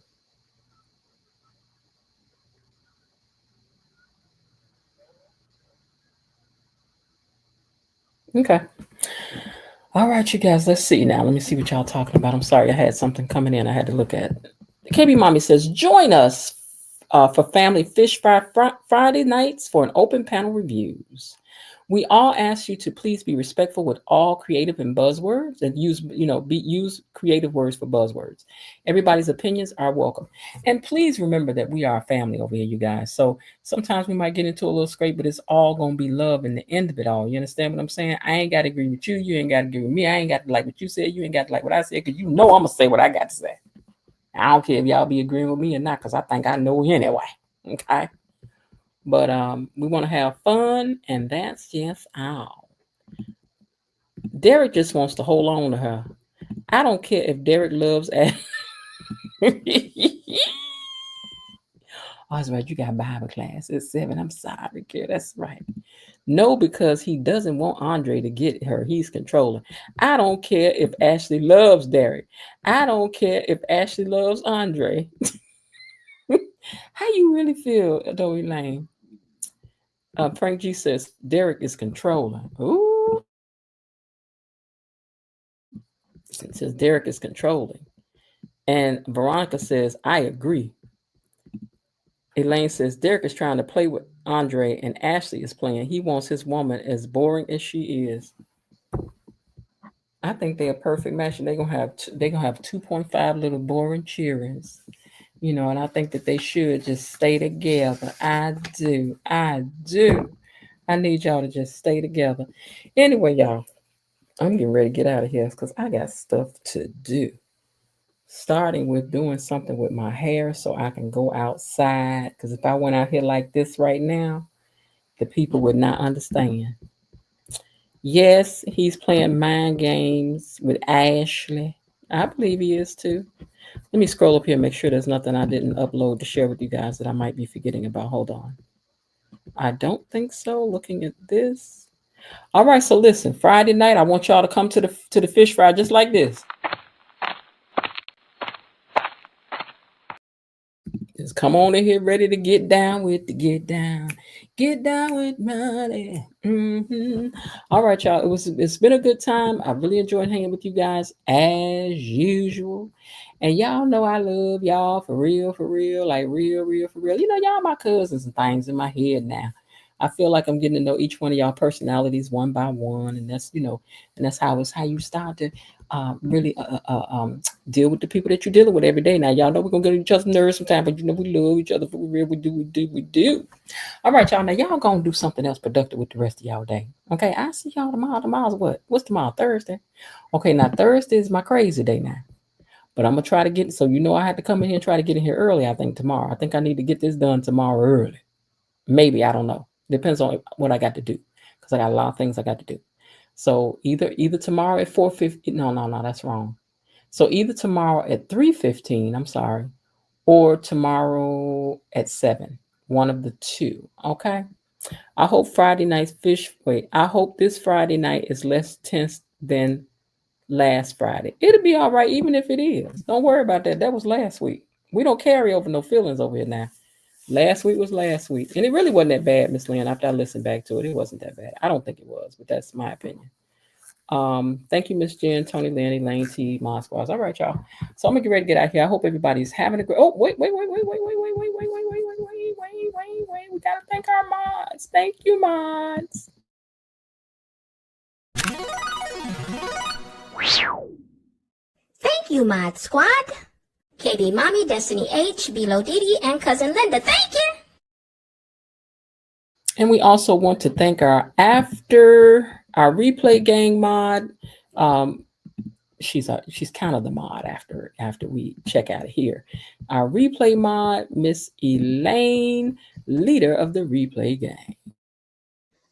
Okay. All right, you guys, let's see now. Let me see what y'all talking about. I'm sorry, I had something coming in I had to look at. KB Mommy says, join us for Family Fish Fry Friday nights for an open panel reviews. We all ask you to please be respectful with all creative and buzzwords and use creative words for buzzwords. Everybody's opinions are welcome. And please remember that we are a family over here, you guys. So sometimes we might get into a little scrape, but it's all going to be love in the end of it all. You understand what I'm saying? I ain't got to agree with you. You ain't got to agree with me. I ain't got to like what you said. You ain't got to like what I said, because you know I'm going to say what I got to say. I don't care if y'all be agreeing with me or not, because I think I know anyway. Okay? But we want to have fun, and that's just all. Derek just wants to hold on to her. I don't care if Derek loves Oh, that's right. You got Bible class at 7. I'm sorry, kid. That's right. No, because he doesn't want Andre to get her. He's controlling. I don't care if Ashley loves Derek. I don't care if Ashley loves Andre. How you really feel, Adobe Lane? Frank G says Derek is controlling. Ooh. It says Derek is controlling. And Veronica says, I agree. Elaine says Derek is trying to play with Andre and Ashley is playing. He wants his woman as boring as she is. I think they're a perfect match, and they're gonna have 2.5 little boring cheerings, and I think that they should just stay together. I do. I need y'all to just stay together. Anyway, y'all, I'm getting ready to get out of here because I got stuff to do. Starting with doing something with my hair so I can go outside. Because if I went out here like this right now, the people would not understand. Yes, he's playing mind games with Ashley. I believe he is too. Let me scroll up here and make sure there's nothing I didn't upload to share with you guys that I might be forgetting about. Hold on. I don't think so. Looking at this. All right, so listen, Friday night, I want y'all to come to the fish fry just like this. Just come on in here ready to get down with money. All right, y'all. It's been a good time. I really enjoyed hanging with you guys as usual. And y'all know I love y'all for real, like real, for real. Y'all my cousins and things in my head now. I feel like I'm getting to know each one of y'all personalities one by one, and that's how you start to really deal with the people that you're dealing with every day. Now, y'all know we're gonna get each other's nerves sometimes, but we love each other for real. We do. All right, y'all. Now, y'all gonna do something else productive with the rest of y'all day. Okay, I see y'all tomorrow. Tomorrow's what? What's tomorrow? Thursday. Okay, now Thursday is my crazy day now. But I'm gonna try to get, so I had to come in here and try to get in here early. I think tomorrow. I think I need to get this done tomorrow early. Maybe, I don't know. Depends on what I got to do, because I got a lot of things I got to do. So either tomorrow at 4:50. No, that's wrong. So either tomorrow at 3:15. I'm sorry, or tomorrow at 7. One of the two. Okay. I hope Friday night's I hope this Friday night is less tense than last Friday. It'll be all right, even if it is. Don't worry about that. That was last week. We don't carry over no feelings over here now. Last week was last week. And it really wasn't that bad, Miss Lynn. After I listened back to it, it wasn't that bad. I don't think it was, but that's my opinion. Thank you, Miss Jen, Tony, Lanny, Lane T, Mosquas. All right, y'all. So I'm gonna get ready to get out here. I hope everybody's having a great. Oh, wait. We gotta thank our mods. Thank you, mods. Thank you, Mod Squad. KB Mommy, Destiny H, Bilo Didi, and Cousin Linda. Thank you. And we also want to thank our replay gang mod. She's kind of the mod after we check out of here. Our replay mod, Miss Elaine, leader of the replay gang.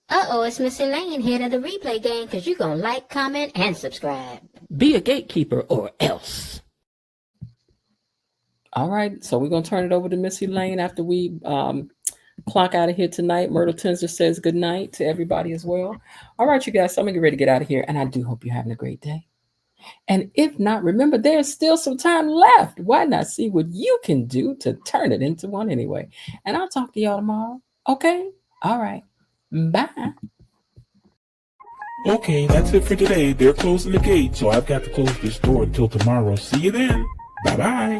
It's Miss Elaine, head of the replay gang, because you're going to like, comment, and subscribe. Be a gatekeeper or else. All right, so we're going to turn it over to Miss Elaine after we clock out of here tonight. Myrtle Tenzer says good night to everybody as well. All right, you guys, so I'm going to get ready to get out of here, and I do hope you're having a great day. And if not, remember there's still some time left. Why not see what you can do to turn it into one anyway? And I'll talk to y'all tomorrow. Okay? All right. Bye. Okay, that's it for today. They're closing the gate, so I've got to close this door until tomorrow. See you then. Bye-bye.